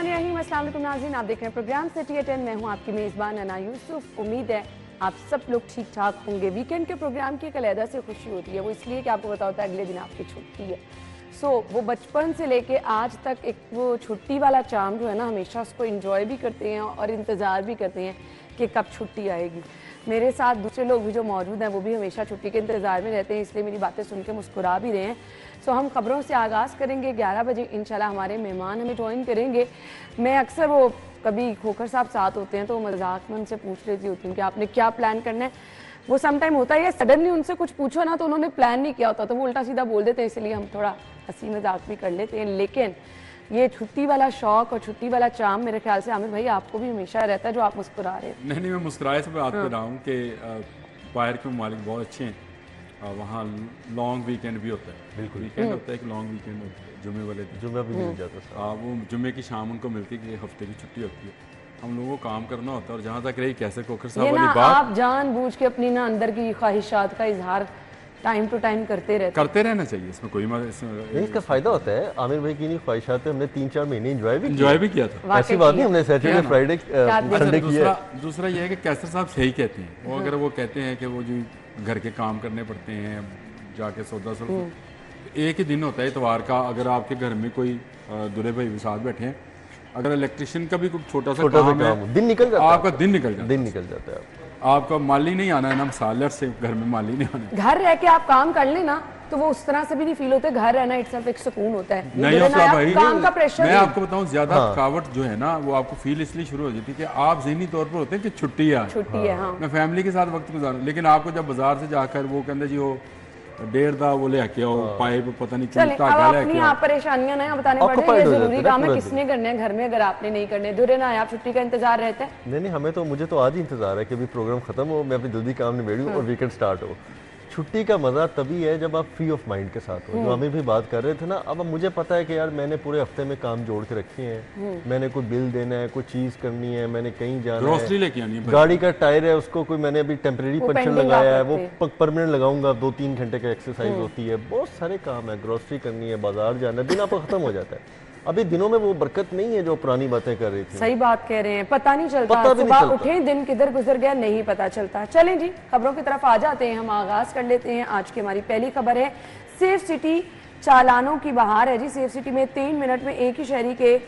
अस्सलाम वालेकुम नाज़रीन, आप देख रहे हैं प्रोग्राम सिटी एट 10। मैं हूं आपकी मेज़बान अना यूसुफ। उम्मीद है आप सब लोग ठीक ठाक होंगे। वीकेंड के प्रोग्राम की एक अलहदा से खुशी होती है, वो इसलिए कि आपको पता होता है अगले दिन आपकी छुट्टी है। वो बचपन से लेके आज तक एक वो छुट्टी वाला चाम जो है ना, हमेशा उसको इंजॉय भी करते हैं और इंतज़ार भी करते हैं कि कब छुट्टी आएगी। मेरे साथ दूसरे लोग भी जो मौजूद हैं वो भी हमेशा छुट्टी के इंतज़ार में रहते हैं, इसलिए मेरी बातें सुन के मुस्कुरा भी रहे हैं। हम खबरों से आगाज़ करेंगे। 11 बजे इंशाल्लाह हमारे मेहमान हमें ज्वाइन करेंगे। मैं अक्सर वो कभी खोखर साहब साथ होते हैं तो मजाक में उनसे पूछ लेती होती हूँ कि आपने क्या प्लान करना है। वो सम टाइम होता है सडनली उनसे कुछ पूछो ना तो उन्होंने प्लान नहीं किया होता तो वो उल्टा सीधा बोल देते हैं, इसलिए हम थोड़ा हंसी मजाक भी कर लेते हैं। लेकिन ये छुट्टी वाला शौक और छुट्टी वाला चाम मेरे ख्याल से आमिर भाई आपको भी हमेशा रहता है, जो आप मुस्कुरा रहे हैं। नहीं, मैं मुस्कुराए से बात कर रहा हूँ कि बाहर के ममालिक बहुत अच्छे हैं, वहाँ लॉन्ग वीकेंड भी होता है। बिल्कुल वीकेंड होता है, एक लॉन्ग वीकेंड होता है, जुमे वाले दिन जुमे भी मिल जाता है। वो जुमे की शाम उनको मिलती है कि हफ्ते की छुट्टी होती है, हम लोगों को काम करना होता है। और जहाँ तक रही कैसे कोखर साहब वाली बात, आप जानबूझ के अपनी ना अंदर की ख्वाहिशात का इजहार टाइम टू टाइम करते रहना चाहिए। इसमें कोई इसका फायदा होता है। आमिर भाई की नहीं ख्वाहिशात हमने 3-4 महीने एंजॉय भी किया था। ऐसी बात नहीं हमने सैटरडे फ्राइडे संडे किया। दूसरा ये है कि कैसर साहब सही कहते हैं, वो अगर वो कहते हैं कि वो जो घर के काम करने पड़ते हैं, जाके सौदा एक ही दिन होता है इतवार का। अगर आपके घर में कोई दूल्हे भाई साथ बैठे हैं, अगर इलेक्ट्रिशियन का भी कुछ छोटा सा काम है, दिन निकल जाता है, आपका दिन निकल जाता है। आपका माली नहीं आना है ना, सालर से घर में माली नहीं आना। घर रह के आप काम कर लेना तो वो उस तरह से भी नहीं फील होता। घर रहना इटसेल्फ एक सुकून होता है। नहीं होता भाई, काम का प्रेशर। मैं आपको बताऊं, ज्यादा थकावट जो है ना वो आपको फील इसलिए शुरू हो जाती है कि आप ज़हनी तौर पर होते हैं कि छुट्टी है, मैं फैमिली के साथ वक्त गुजारूं। लेकिन आपको जब बाजार से जाकर वो कहते जी वो 1.5 वो ले आके आओ, पाइप पता नहीं चलिए, अब अपनी आप परेशानियां ना बताने पड़े। ये जरूरी काम है, किसने करने हैं घर में, अगर आपने नहीं करने दुरे ना आप छुट्टी का इंतजार रहता है। नहीं, हमें तो मुझे तो आज ही इंतजार है कि अभी प्रोग्राम खत्म हो, मैं अपनी जल्दी काम निबेड़ूं और वीकेंड स्टार्ट हो। छुट्टी का मजा तभी है जब आप फ्री ऑफ माइंड के साथ हो, जो हमें भी बात कर रहे थे ना। अब मुझे पता है कि यार मैंने पूरे हफ्ते में काम जोड़ के रखे हैं, मैंने कोई बिल देना है, कोई चीज करनी है, मैंने कहीं जाना है, लेके आनी है, गाड़ी का टायर है उसको कोई मैंने अभी टेम्परेरी पंचर लगाया है, वो परमानेंट लगाऊंगा। 2-3 घंटे का एक्सरसाइज होती है, बहुत सारे काम है, ग्रोसरी करनी है, बाजार जाना है, दिन आपका खत्म हो जाता है। अभी दिनों में वो बरकत नहीं है जो पुरानी बातें कर रही थी। सही बात कह रहे हैं, पता नहीं चलता, सुबह उठे दिन किधर गुजर गया नहीं पता चलता। चलें जी, खबरों की तरफ आ जाते हैं। हम आगाज कर लेते हैं। आज की हमारी पहली खबर है सेफ सिटी चालानों की बहार है जी। सेफ सिटी में 3 मिनट में एक ही शहरी के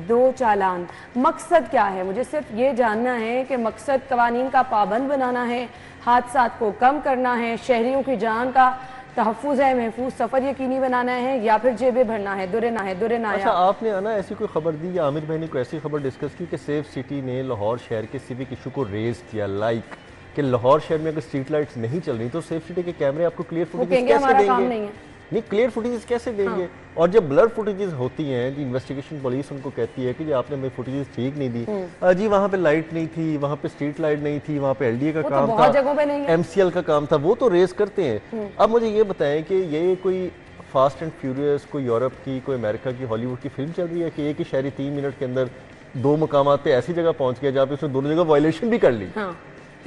2 चालान। मकसद क्या है? मुझे सिर्फ ये जानना है कि मकसद कवानीन का पाबंद बनाना है, हादसात को कम करना है, शहरियों की जान का तहफ़्फ़ुज़ है, महफूज सफ़र यकीनी बनाना है, या फिर जेबें भरना है। दुरे ना अच्छा, आपने आना ऐसी कोई खबर दी या आमिर भाई ने कोई ऐसी खबर डिस्कस की कि सेफ सिटी ने लाहौर शहर के सिविक इशू को रेज किया, लाइक कि लाहौर शहर में अगर स्ट्रीट लाइट्स नहीं चल रही तो सेफ सिटी के कैमरे आपको क्लियर फुटेज कैसे देंगे? नहीं, क्लियर फुटेजेस कैसे देंगे? और जब ब्लर फुटेजेस होती हैं, जी इन्वेस्टिगेशन पुलिस उनको कहती है कि जी आपने मेरी फुटेजेस ठीक नहीं दी, जी वहाँ पे लाइट नहीं थी, वहाँ पे स्ट्रीट लाइट नहीं थी, वहाँ पे एलडीए का काम था, एमसीएल का काम था, वो तो रेस करते हैं। अब मुझे ये बताएं कि ये कोई फास्ट एंड फ्यूरियस, कोई यूरोप की, कोई अमेरिका की, हॉलीवुड की फिल्म चल रही है कि एक ही शहरी 3 मिनट के अंदर 2 मकामात पे ऐसी जगह पहुंच गया जहाँ पे उसने दोनों जगह वायलेशन भी कर ली।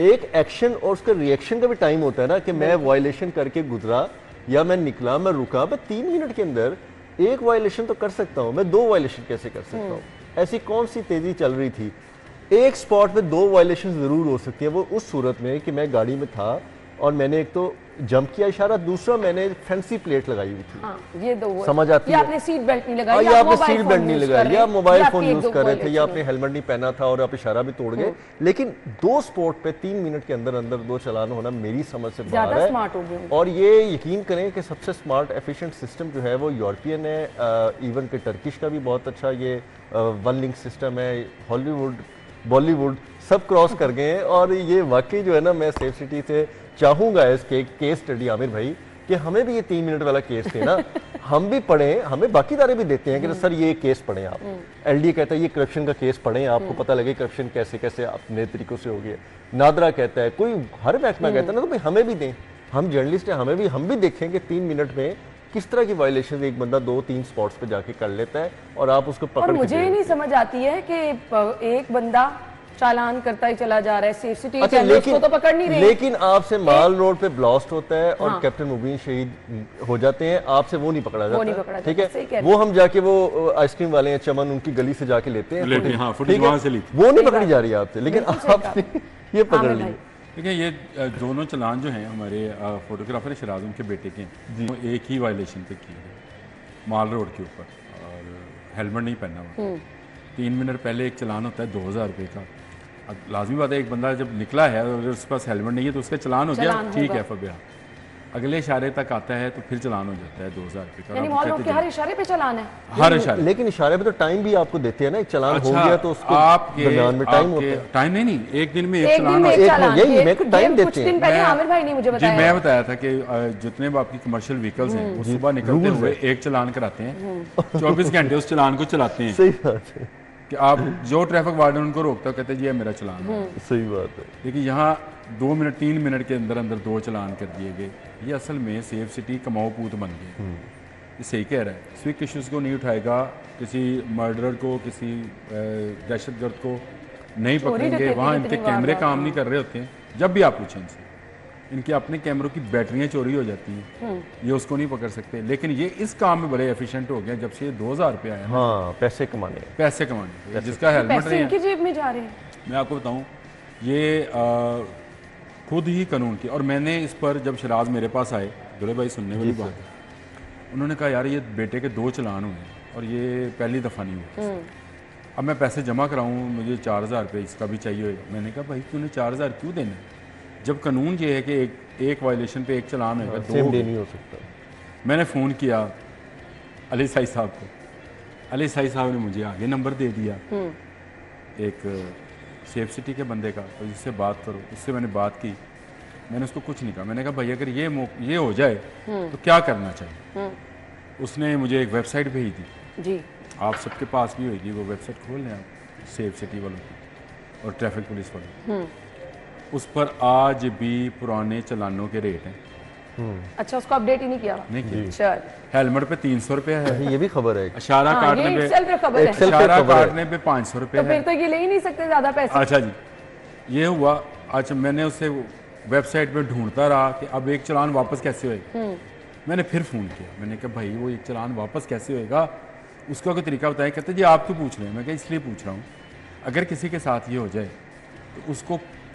एक एक्शन और उसका रिएक्शन का भी टाइम होता है ना कि मैं वायलेशन करके गुजरा या मैं निकला, मैं रुका, मैं 3 मिनट के अंदर एक वायलेशन तो कर सकता हूं, मैं 2 वायलेशन कैसे कर सकता हूं? ऐसी कौन सी तेजी चल रही थी? एक स्पॉट पे 2 वायलेशन जरूर हो सकती है। वो उस सूरत में कि मैं गाड़ी में था और मैंने एक तो जंप किया इशारा, दूसरा मैंने फैंसी प्लेट लगाई हुई थी। ये 2 समझ आती है। आपने सीट बेल्ट नहीं लगाई, या आपने सीट बेल्ट नहीं लगाई, या मोबाइल फोन यूज कर रहे थे, या आपने हेलमेट नहीं पहना था और आप इशारा भी तोड़ गए। लेकिन 2 स्पॉट पे 3 मिनट के अंदर 2 चालान होना मेरी समझ से बाहर है। और ये यकीन करें कि सबसे स्मार्ट एफिशिएंट सिस्टम जो है वो यूरोपियन है, इवन के टर्किश का भी बहुत अच्छा ये 1 लिंक सिस्टम है। हॉलीवुड, बॉलीवुड सब क्रॉस कर गए हैं। और ये वाकई जो है ना, मैं सेफ सिटी से चाहूंगा इसके केस स्टडी आमिर भाई कि हमें भी ये 3 मिनट वाला केस थे ना, हम भी पढ़ें, हमें बाकी दारे भी देते हैं कि सर ये केस पढ़ें आप। एलडी कहता है ये करप्शन का केस पढ़ें, आपको पता लगे करप्शन कैसे कैसे अपने तरीकों से हो गया। नादरा कहता है, कोई हर महकमा कहता है ना, तो भाई हमें भी दें, हम जर्नलिस्ट हैं, हम भी देखें कि 3 मिनट में किस तरह की वायलेशन एक बंदा 2-3 स्पॉट्स पे जाके कर लेता है और आप उसको पकड़। मुझे नहीं समझ आती है कि एक बंदा चालान करता ही चला जा रहा है। सेफ सिटी अच्छा, उसको तो पकड़ नहीं रहे। लेकिन आपसे माल रोड पे ब्लास्ट होता है और कैप्टन मुबीन शहीद हो जाते हैं, आपसे वो नहीं पकड़ा वो नहीं जाता, पकड़ा ठीक जाता, सही कह है। रहे वो हम जाके वो आइसक्रीम वाले हैं चमन, उनकी गली से जाके लेते हैं लेते हैं, हाँ, ठीक फुटेज है? वहाँ से ली थी। वो नहीं पकड़ी जा रही है आपसे, लेकिन बिल्कुल सही आपने ये पकड़ आमिर ली। भाई। देखिए ये दोनों चलान जो हैं हमारे फोटोग्राफर शराज उनके बेटे के हैं, वो एक ही वायलेशन पे किए गए माल रोड के ऊपर, और हेलमेट नहीं पहना हुआ। 3 मिनट पहले एक चलान होता है 2000 रुपये का। अब लाजमी बात है, एक बंदा जब निकला है और उसके पास हेलमेट नहीं है तो उसका चलान हो गया, चलान ठीक होगा। है फबिया। अगले इशारे तक आता है तो फिर चलान हो जाता है 2000 रुपये का। यानी अब मॉल कहते रोड के हर इशारे पे चलान है। हर इशारे। लेकिन इशारे पे तो टाइम भी आपको देते हैं ना, एक चलान हो अच्छा, गया तो उसको आपके दरमियान में टाइम होता है। टाइम नहीं, एक दिन में एक एक दिन चलान में होता एक एक चालान, यही ये- मेरे को ये टाइम कुछ देते हैं। दिन पहले मैं- आमिर भाई ने मुझे जी बताया। मैं बताया था कि जितने भी आपकी कमर्शियल व्हीकल्स हैं वो सुबह निकलते rules हुए एक चलान कराते हैं, 24 घंटे उस चलान को चलाते हैं सही बात है, कि आप जो ट्रैफिक वार्डन उनको रोकता है कहते हैं जी ये मेरा चलान है। सही बात है। लेकिन यहाँ 2 मिनट 3 मिनट के अंदर अंदर 2 चलान कर दिए गए। ये असल में सेफ सिटी कमाओ पूत बन गए। ये सही कह रहा है, स्विक इश्यूज को नहीं उठाएगा, किसी मर्डरर को, किसी दहशतगर्द को नहीं चोरी पकड़ेंगे। डकैती वहाँ की इनके इतनी कैमरे वारदात, काम नहीं कर रहे होते हैं। जब भी आप पूछें इनसे, इनके अपने कैमरों की बैटरियां चोरी हो जाती हैं, ये उसको नहीं पकड़ सकते। लेकिन ये इस काम में बड़े एफिशिएंट हो गए जब से ये 2000 रुपये आया ना, हाँ, पैसे कमाने पैसे कमाने, जिसका हेलमेट पैसे नहीं है। इनकी जेब में जा रहे हैं। मैं आपको बताऊं, ये खुद ही कानून की, और मैंने इस पर जब शराज मेरे पास आए, दुले भाई सुनने वाली बात है, उन्होंने कहा यार ये बेटे के 2 चलान हुए हैं और ये पहली दफ़ा नहीं हुआ। अब मैं पैसे जमा कराऊं, मुझे 4000 रुपये इसका भी चाहिए होगा। मैंने कहा भाई तूने 4000 क्यों देना है, जब कानून ये है कि एक वायलेशन पे एक चलान होगा, 2 सेम डे नहीं हो सकता। मैंने फ़ोन किया अली साई साहब को, अली साई साहब ने मुझे आगे नंबर दे दिया एक सेफ सिटी के बंदे का, तो जिससे बात करो। उससे मैंने बात की, मैंने उसको कुछ नहीं कहा। मैंने कहा भाई अगर ये हो जाए तो क्या करना चाहिए। उसने मुझे एक वेबसाइट भेज दी, जी आप सबके पास भी होगी वो वेबसाइट, खोल लें आप, सेफ सिटी वालों की और ट्रैफिक पुलिस वालों की। उस पर आज भी पुराने चलानों के रेट हैं। अच्छा, उसको अपडेट ही नहीं किया। नहीं किया। चल, हेलमेट पे 300 रुपये है, ये भी खबर है। इशारा हाँ, काटने ये पे एक्सेल पे खबर है। एक्सेल पे इशारा खबर है। काटने पे 500 रुपये तो है। फिर तो ये ले ही नहीं सकते ज्यादा पैसे। अच्छा जी, ये हुआ। अच्छा, मैंने उससे वेबसाइट पे ढूंढता रहा कि अब एक चलान वापस कैसे होएगा। मैंने फिर फ़ोन किया, मैंने कहा भाई वो एक चलान वापस कैसे होएगा, उसका कोई तरीका बताएं। कहते जी आप क्यों पूछ रहे हैं। मैं कहा इसलिए पूछ रहा हूँ, अगर किसी के साथ ये हो जाए तो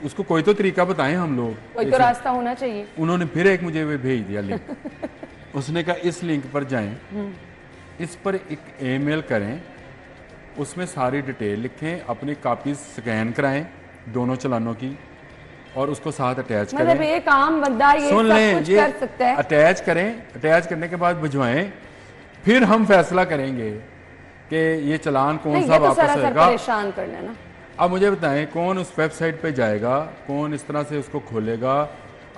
उसको कोई तो तरीका बताएं हम लोग। कोई तो रास्ता होना चाहिए। उन्होंने फिर एक मुझे वो भेज दिया लिंक। उसने कहा इस लिंक पर जाएं, इस पर एक ईमेल करें, उसमें सारी डिटेल लिखें, अपनी कापीज स्कैन कराएं दोनों चलानों की और उसको साथ अटैच मतलब करें। एक आम बंदा ये सुन सब लें, कुछ ये कर सकता है। अटैच करें, अटैच करने के बाद भिजवाएं, फिर हम फैसला करेंगे कि ये चलान कौन नहीं, सा ये तो वापस सरासर होएगा। परेशान करना है ना। अब मुझे बताएं कौन उस वेबसाइट पे जाएगा, कौन इस तरह से उसको खोलेगा,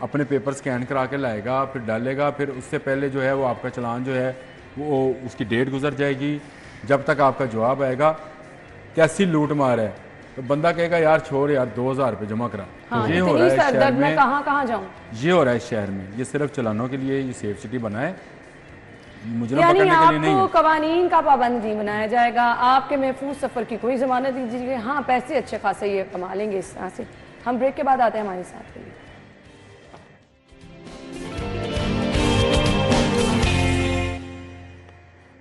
अपने पेपर स्कैन करा के लाएगा, फिर डालेगा, फिर उससे पहले जो है वो आपका चलान जो है वो उसकी डेट गुजर जाएगी, जब तक आपका जवाब आएगा। कैसी लूट मार है। तो बंदा कहेगा यार छोड़ यार 2000 रुपये जमा करा। हाँ, ये हो इतनी रहा है इस सरदर्द शहर में में, कहाँ जाऊं। ये हो रहा है इस शहर में। ये सिर्फ चलानों के लिए ये सेफ सिटी बना है, मुजरिम यानी पकड़ने के लिए नहीं आपको है। कवानीन का पाबंद नहीं बनाया जाएगा, आपके महफूज सफर की कोई जमानत दीजिए। हाँ, पैसे अच्छे खासे ये कमा लेंगे इस तरह से। हम ब्रेक के बाद आते हैं हमारे साथ के लिए।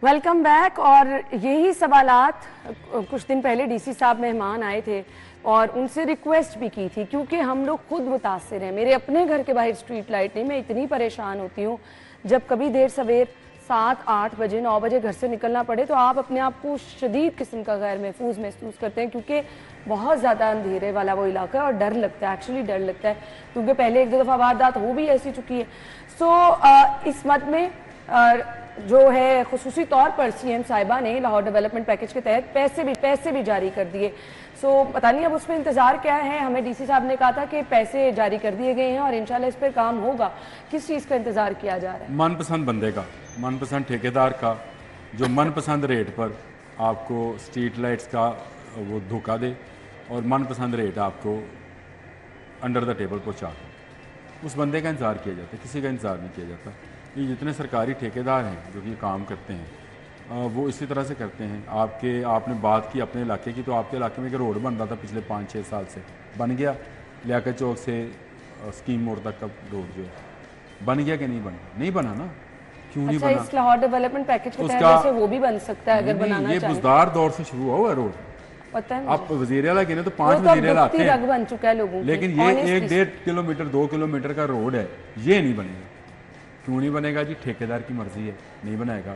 Welcome back. और यही सवालात कुछ दिन पहले डीसी साहब मेहमान आए थे और उनसे रिक्वेस्ट भी की थी, क्योंकि हम लोग खुद मुतासिर हैं। मेरे अपने घर के बाहर स्ट्रीट लाइट नहीं, मैं इतनी परेशान होती हूँ जब कभी देर सवेर 7-8 बजे 9 बजे घर से निकलना पड़े तो आप अपने आप को शदीद किस्म का गैर महफूज महसूस करते हैं, क्योंकि बहुत ज़्यादा अंधेरे वाला वो इलाका है और डर लगता है, एक्चुअली डर लगता है, क्योंकि पहले 1-2 दफ़ा वारदात हो भी ऐसी चुकी है। सो इस मद में जो है खुसूसी तौर पर सीएम साहिबा ने लाहौर डेवलपमेंट पैकेज के तहत पैसे भी जारी कर दिए। सो पता नहीं अब उसमें इंतज़ार क्या है। हमें डीसी साहब ने कहा था कि पैसे जारी कर दिए गए हैं और इंशाल्लाह इस पर काम होगा। किस चीज़ का इंतज़ार किया जा रहा है? मनपसंद बंदे का, मनपसंद ठेकेदार का, जो मनपसंद रेट पर आपको स्ट्रीट लाइट्स का वो धोखा दे और मनपसंद रेट आपको अंडर द टेबल पहुँचा दे, उस बंदे का इंतज़ार किया जाता है, किसी का इंतज़ार नहीं किया जाता। ये जितने सरकारी ठेकेदार हैं जो कि काम करते हैं, वो इसी तरह से करते हैं। आपने बात की अपने इलाके की, तो आपके इलाके में एक रोड बन रहा था पिछले 5-6 साल से, बन गया। लियाकत चौक से स्कीम मोड़ तक का रोड जो है बन गया कि नहीं बना? नहीं बना ना। क्यों नहीं अच्छा, बना? इस लाहौर डेवलपमेंट पैकेज के तहत उसका- वैसे वो भी बन सकता है अगर नहीं, बनाना ये चाहें। बुजदार दौर से शुरू हुआ रोड। पता है आप वजीर आला गिने तो वो 5 तो अब वजीर आला आते दुखती रग हैं, बन चुका है लोगों की। लेकिन ये Honestly 1-1.5 किलोमीटर 2 किलोमीटर का रोड है, ये नहीं बनेगा। क्यों नहीं बनेगा जी? ठेकेदार की मर्जी है, नहीं बनाएगा।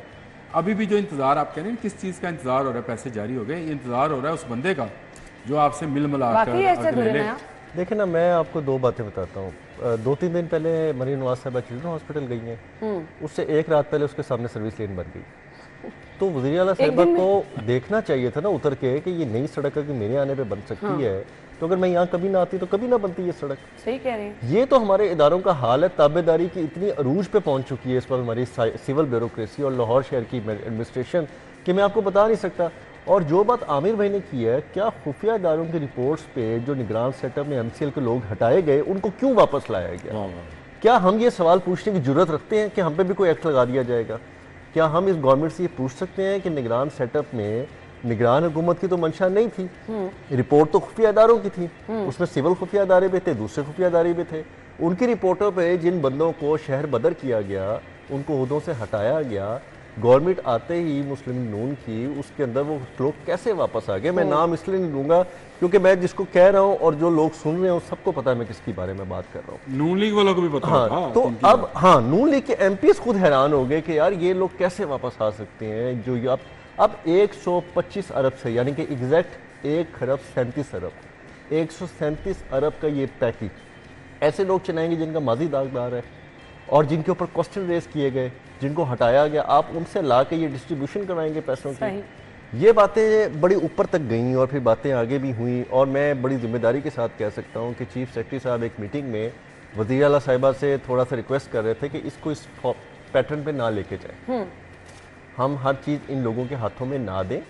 अभी भी जो इंतजार आप कह रहे हैं, किस चीज़ का इंतजार हो रहा है? पैसे जारी हो गए, ये इंतजार हो रहा है उस बंदे का जो आपसे मिल मिला वाकई ऐसा कर ले ले। देखिए ना, मैं आपको 2 बातें बताता हूँ। 2-3 दिन पहले मरीन नवाज साहबा चिल्ड्रन हॉस्पिटल गई हैं, उससे एक रात पहले उसके सामने सर्विस लेन बन गई। तो वज़ीर आला साहिबा को देखना चाहिए था ना उतर के कि ये नई सड़क अगर मेरे आने पे बन सकती है, तो अगर मैं यहाँ कभी ना आती तो कभी ना बनती ये सड़क। सही कह रहे हैं। ये तो हमारे इदारों का हाल है। ताबेदारी की इतनी अरूज पे पहुंच चुकी है इस वक्त हमारी सिविल ब्यूरोक्रेसी और लाहौर शहर की एडमिनिस्ट्रेशन कि मैं आपको बता नहीं सकता। और जो बात आमिर भाई ने की है, क्या खुफिया इदारों की रिपोर्ट्स पे जो निगरान सेटअप में MCL के लोग हटाए गए, उनको क्यों वापस लाया गया? क्या हम ये सवाल पूछने की जरूरत रखते हैं कि हम पे भी कोई एक्ट लगा दिया जाएगा? क्या हम इस गवर्नमेंट से ये पूछ सकते हैं कि निगरान सेटअप में निगरान हुकूमत की तो मंशा नहीं थी, रिपोर्ट तो खुफिया अदारों की थी, उसमें सिविल खुफिया अदारे भी थे, दूसरे खुफिया अदारे भी थे। उनकी रिपोर्टों पे जिन बंदों को शहर बदर किया गया, उनको ओहदों से हटाया गया, गवर्नमेंट आते ही मुस्लिम नून की, उसके अंदर वो लोग कैसे वापस आ गए? मैं नाम इसलिए नहीं लूंगा क्योंकि मैं जिसको कह रहा हूँ और जो लोग सुन रहे हो सबको पता है मैं किसके बारे में बात कर रहा हूँ। नून लीग वालों को भी पता होगा। हाँ, तो अब नून लीग के MPs खुद हैरान हो गए कि यार ये लोग कैसे वापस आ सकते हैं। जो ये अब 125 अरब से, यानी कि एग्जैक्ट 1 खरब 37 अरब, 137 अरब का ये पैकेज ऐसे लोग चलाएंगे जिनका माजी दागदार है और जिनके ऊपर क्वेश्चन रेस किए गए, जिनको हटाया गया, आप उनसे ला के ये डिस्ट्रीब्यूशन कराएंगे पैसों की। ये बातें बड़ी ऊपर तक गई और फिर बातें आगे भी हुई। और मैं बड़ी जिम्मेदारी के साथ कह सकता हूँ कि चीफ सेक्रेटरी साहब एक मीटिंग में वज़ीर आला साहिबा से थोड़ा सा रिक्वेस्ट कर रहे थे कि इसको इस पैटर्न पे ना लेके जाए, हम हर चीज़ इन लोगों के हाथों में ना दें,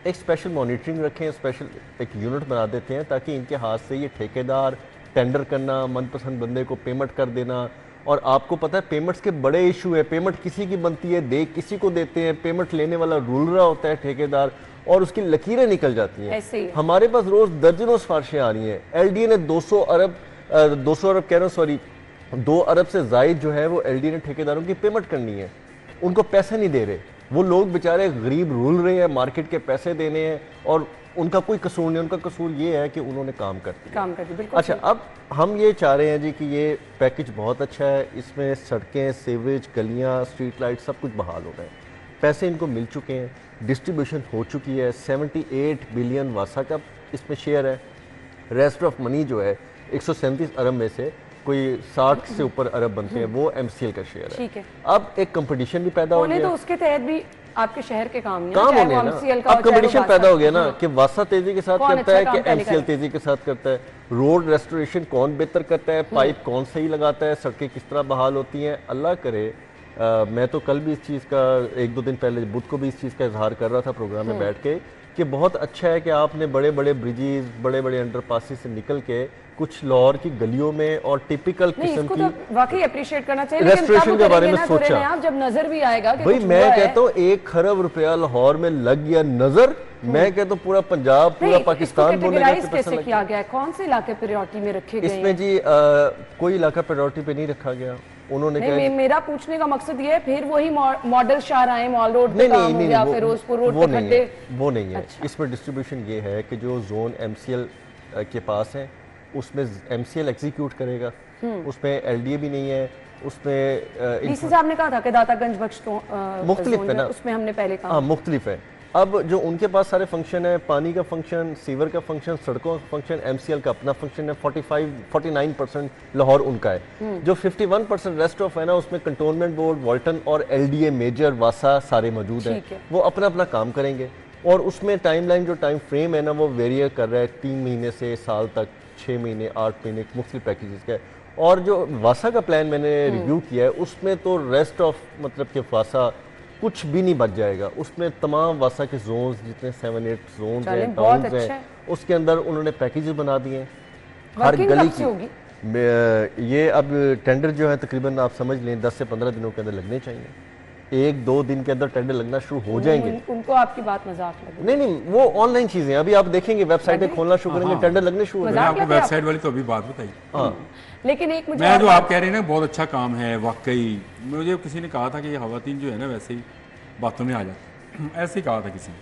एक स्पेशल मॉनिटरिंग रखें, स्पेशल एक यूनिट बना देते हैं ताकि इनके हाथ से ये ठेकेदार टेंडर करना, मनपसंद बंदे को पेमेंट कर देना। और आपको पता है पेमेंट्स के बड़े इशू है, पेमेंट किसी की बनती है, दे किसी को देते हैं, पेमेंट लेने वाला रूल रहा होता है ठेकेदार, और उसकी लकीरें निकल जाती हैं। हमारे पास रोज दर्जनों सिफारिशें आ रही हैं। LDA ने 200 अरब कह रहा हूँ, सॉरी 2 अरब से जायद जो है वो LDA ने ठेकेदारों की पेमेंट करनी है, उनको पैसे नहीं दे रहे। वो लोग बेचारे गरीब रूल रहे हैं, मार्केट के पैसे देने हैं और उनका कोई कसूर नहीं, उनका कसूर ये है कि उन्होंने काम कर दिया। अच्छा, अब हम ये चाह रहे हैं जी कि ये पैकेज बहुत अच्छा है, इसमें सड़कें, सीवरेज, गलियां, स्ट्रीट लाइट सब कुछ बहाल हो रहे हैं, पैसे इनको मिल चुके हैं, डिस्ट्रीब्यूशन हो चुकी है। 78 बिलियन वासा का इसमें शेयर है। रेस्ट ऑफ मनी जो है 137 अरब में से कोई 60 से ऊपर अरब बनते हैं, वो MCL का शेयर है। ठीक है। अब एक कंपटीशन भी पैदा हो गया, तो उसके तहत भी आपके शहर के काम होने ना। अब कंपटीशन पैदा हो गया ना कि वासा तेजी के साथ करता है कि MCL तेजी के साथ करता है, रोड रेस्टोरेशन कौन बेहतर करता है, पाइप कौन सही लगाता है, सड़कें किस तरह बहाल होती हैं। अल्लाह करे, मैं तो कल भी इस चीज़ का 1-2 दिन पहले बुध को भी इस चीज़ का इजहार कर रहा था प्रोग्राम में बैठ के कि बहुत अच्छा है कि आपने बड़े बड़े ब्रिजेस, बड़े बड़े अंडरपासेस से निकल के कुछ लाहौर की गलियों में और टिपिकल किस्म की तो वाकई अप्रिशिएट करना चाहिए, रेस्टोरेशन के बारे में सोचा। आप जब नजर भी आएगा कि भाई मैं कहता हूँ 1 खरब रुपया लाहौर में लग गया नजर, मैं कहता हूँ पूरा पंजाब, पूरा पाकिस्तान बोलेगा कि कैसे किया गया है, कौन से इलाके प्रायोरिटी में रखे गए? इसमें जी कोई इलाका प्रायोरिटी पे नहीं रखा गया। उन्होंने कहा, मेरा पूछने का मकसद ये है, फिर वही मॉडल शाहराए मॉल रोड पे काम हो गया, फिरोजपुर रोड पे खड्डे, वो नहीं है। इसमें डिस्ट्रीब्यूशन ये है कि जो जोन MCL के पास है उसमें MCL एग्जीक्यूट करेगा, उसमें LDA भी नहीं है, उसमें डीसी साहब ने कहा था कि दातागंज बख्श तो मुख्तलिफ है ना, उसमें हमने पहले कहा। हाँ, मुख्तलिफ है। अब जो उनके पास सारे फंक्शन है, पानी का फंक्शन, सीवर का फंक्शन, सड़कों का फंक्शन, MCL का अपना फंक्शन है, 49% लाहौर उनका है। जो 51% रेस्ट ऑफ है ना, उसमें कंटोनमेंट बोर्ड, वॉल्टन और LDA मेजर, वासा सारे मौजूद हैं, वो अपना अपना काम करेंगे। और उसमें टाइमलाइन जो टाइम फ्रेम है ना वो वेरियर कर रहा है 3 महीने से साल तक, 6 महीने, 8 महीने, मुख्तलिफ पैकेजेस का है। और जो वासा का प्लान मैंने रिव्यू किया है उसमें तो रेस्ट ऑफ मतलब कि वासा कुछ भी नहीं बच जाएगा, उसमें तमाम वासा के जोन्स जितने 7-8 जोन्स हैं, टाउन्स हैं, उसके अंदर उन्होंने पैकेजेस बना दिए हैं हर गली की। ये अब टेंडर जो है तकरीबन आप समझ लें 10 से 15 दिनों के अंदर लगने चाहिए। 1-2 दिन के अंदर टेंडर लगना शुरू हो जाएंगे। उनको आपकी बात मजाक लगी। नहीं नहीं, वो ऑनलाइन चीजें हैं, अभी आप देखेंगे वेबसाइटें खोलना शुरू करेंगे, टेंडर लगने शुरू हो मैंने जाएंगे। आपको वेबसाइट वाली तो अभी बात बताई। हाँ लेकिन एक मुझे मैं और जो बात- आप कह रहे हैं ना बहुत अच्छा काम है वाकई। मुझे किसी ने कहा था कि ये खवातीन जो है ना वैसे ही बातों में आ जाती है, ऐसे ही कहा था किसी ने।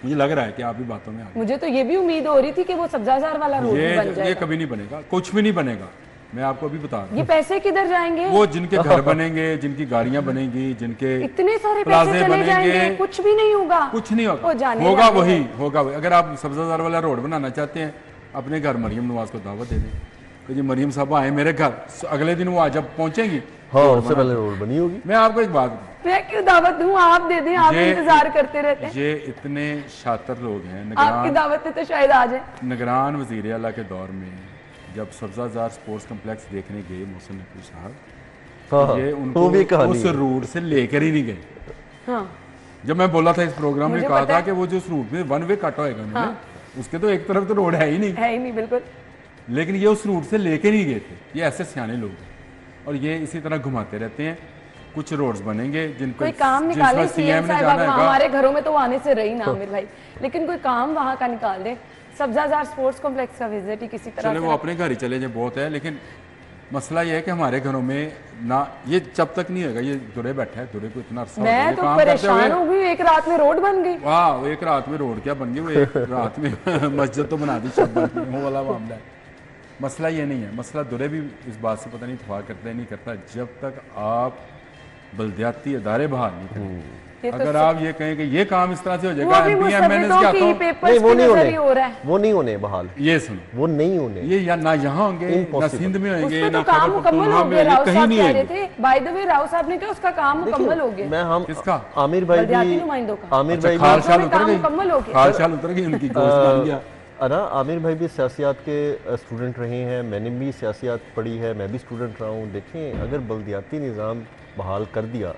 मुझे लग रहा है कि आप भी बातों में आ मुझे तो ये भी उम्मीद हो रही थी कि वो सब्जाजार वाला रोड भी बन गए। ये जाएगा। कभी नहीं बनेगा, कुछ भी नहीं बनेगा, मैं आपको अभी बता रहा हूँ। ये पैसे किधर जाएंगे? वो जिनके घर बनेंगे, जिनकी गाड़ियां बनेंगी, जिनके इतने सारे प्लाजे पैसे चले जाएंगे, बनेंगे, कुछ भी नहीं होगा। कुछ नहीं वो होगा, जाने होगा जाने वही हैं। होगा वही। अगर आप सब्जाजार वाला रोड बनाना चाहते हैं, अपने घर मरियम नवाज को दावत दे दें कि जी मरियम साहब आए मेरे घर, अगले दिन वो आज जब पहुंचेंगी हाँ, उससे पहले रोड बनी होगी। मैं आपको एक बात बताऊं, मैं क्यों दावत दूं? आप दे दें, आप ये- इंतजार करते रहते हैं। ये इतने शातिर लोग हैं। आपकी दावत पे तो शायद आ जाए। निगरान वजीर आला के दौर में जब सब्जाजार स्पोर्ट्स कम्प्लेक्स देखने गए मोहसिन नकवी साहब, हाँ, ये वो भी उनको कहानी उस है। रूट से लेकर ही नहीं गए। हाँ, जब मैं बोला था इस प्रोग्राम में मुझे कहा पता था है। कि वो जो उस रूट में वन वे कट होएगा उन्होंने, उसके तो एक तरफ तो रोड है ही नहीं, है ही नहीं बिल्कुल। लेकिन ये उस रूट से लेके नहीं गए थे। ये ऐसे सियाने लोग हैं और ये इसी तरह घुमाते रहते हैं। कुछ रोड्स बनेंगे जिनको कोई काम निकाले सीएम सीएम ने साहब, जाना है। हमारे घरों में तो वो आने से रही ना आमिर भाई, लेकिन कोई काम वहाँ का निकाल दे। सब्जाजार स्पोर्ट्स कॉम्प्लेक्स का विजिट ही किसी तरह चले से वो अपने घर ही चले जाए बहुत है, लेकिन मसला ये है कि हमारे घरों में ना ये जब तक नहीं होगा। ये दुरे बैठा है, दुरे को इतना अरसा हो गया मैं ये तो काम करते परेशान हुए। हो गई, एक रात में रोड बन गई। वाह, एक रात में रोड क्या बन गई, वो एक रात में मस्जिद तो बना दी, शब बन गई, वो वाला मामला है। मसला ये नहीं है, मसला दुरे भी इस बात से पता नहीं इत्तेफाक करता है नहीं करता, जब तक आप बल्दियाती अदारे बहाल नहीं करें। ये तो अगर आप ये कहें कि ये काम इस तरह से हो वो जाएगा, भी एमपी एमएनएस मुस्तफिदों क्या की तो पेपर्स नहीं, वो की नहीं नजर होने, ही हो रहा है। वो नहीं होने बहाल, ये सुनो, वो नहीं होने। ये या ना यहाँ होंगे ना Impossible. सिंध में उस होंगे पे ना तो काम खैबर मुकम्मल पख्तूनख्वा हो में गया। होंगे, राव कहीं साहब नहीं कह रहे होंगे। थे, बाय द वे राव साहब ने कहा उसका काम मुकम्मल हो गया। मैं हम किसका? आमिर भाई बल्दियाती भी, नुमाइंदों का। आमिर अच्छा, भाई खाल भी, शाल में उतर काम गई, मुकम्मल हो गया। खाल शाल उतर गई, उनकी गोश्त बन गया। अरे आमिर भाई भी सियासियात के स्टूडेंट रहे हैं, मैंने भी सियासियात पढ़ी है, मैं भी स्टूडेंट रहा हूँ। देखें, अगर बल्दियाती निज़ाम बहाल कर दिया,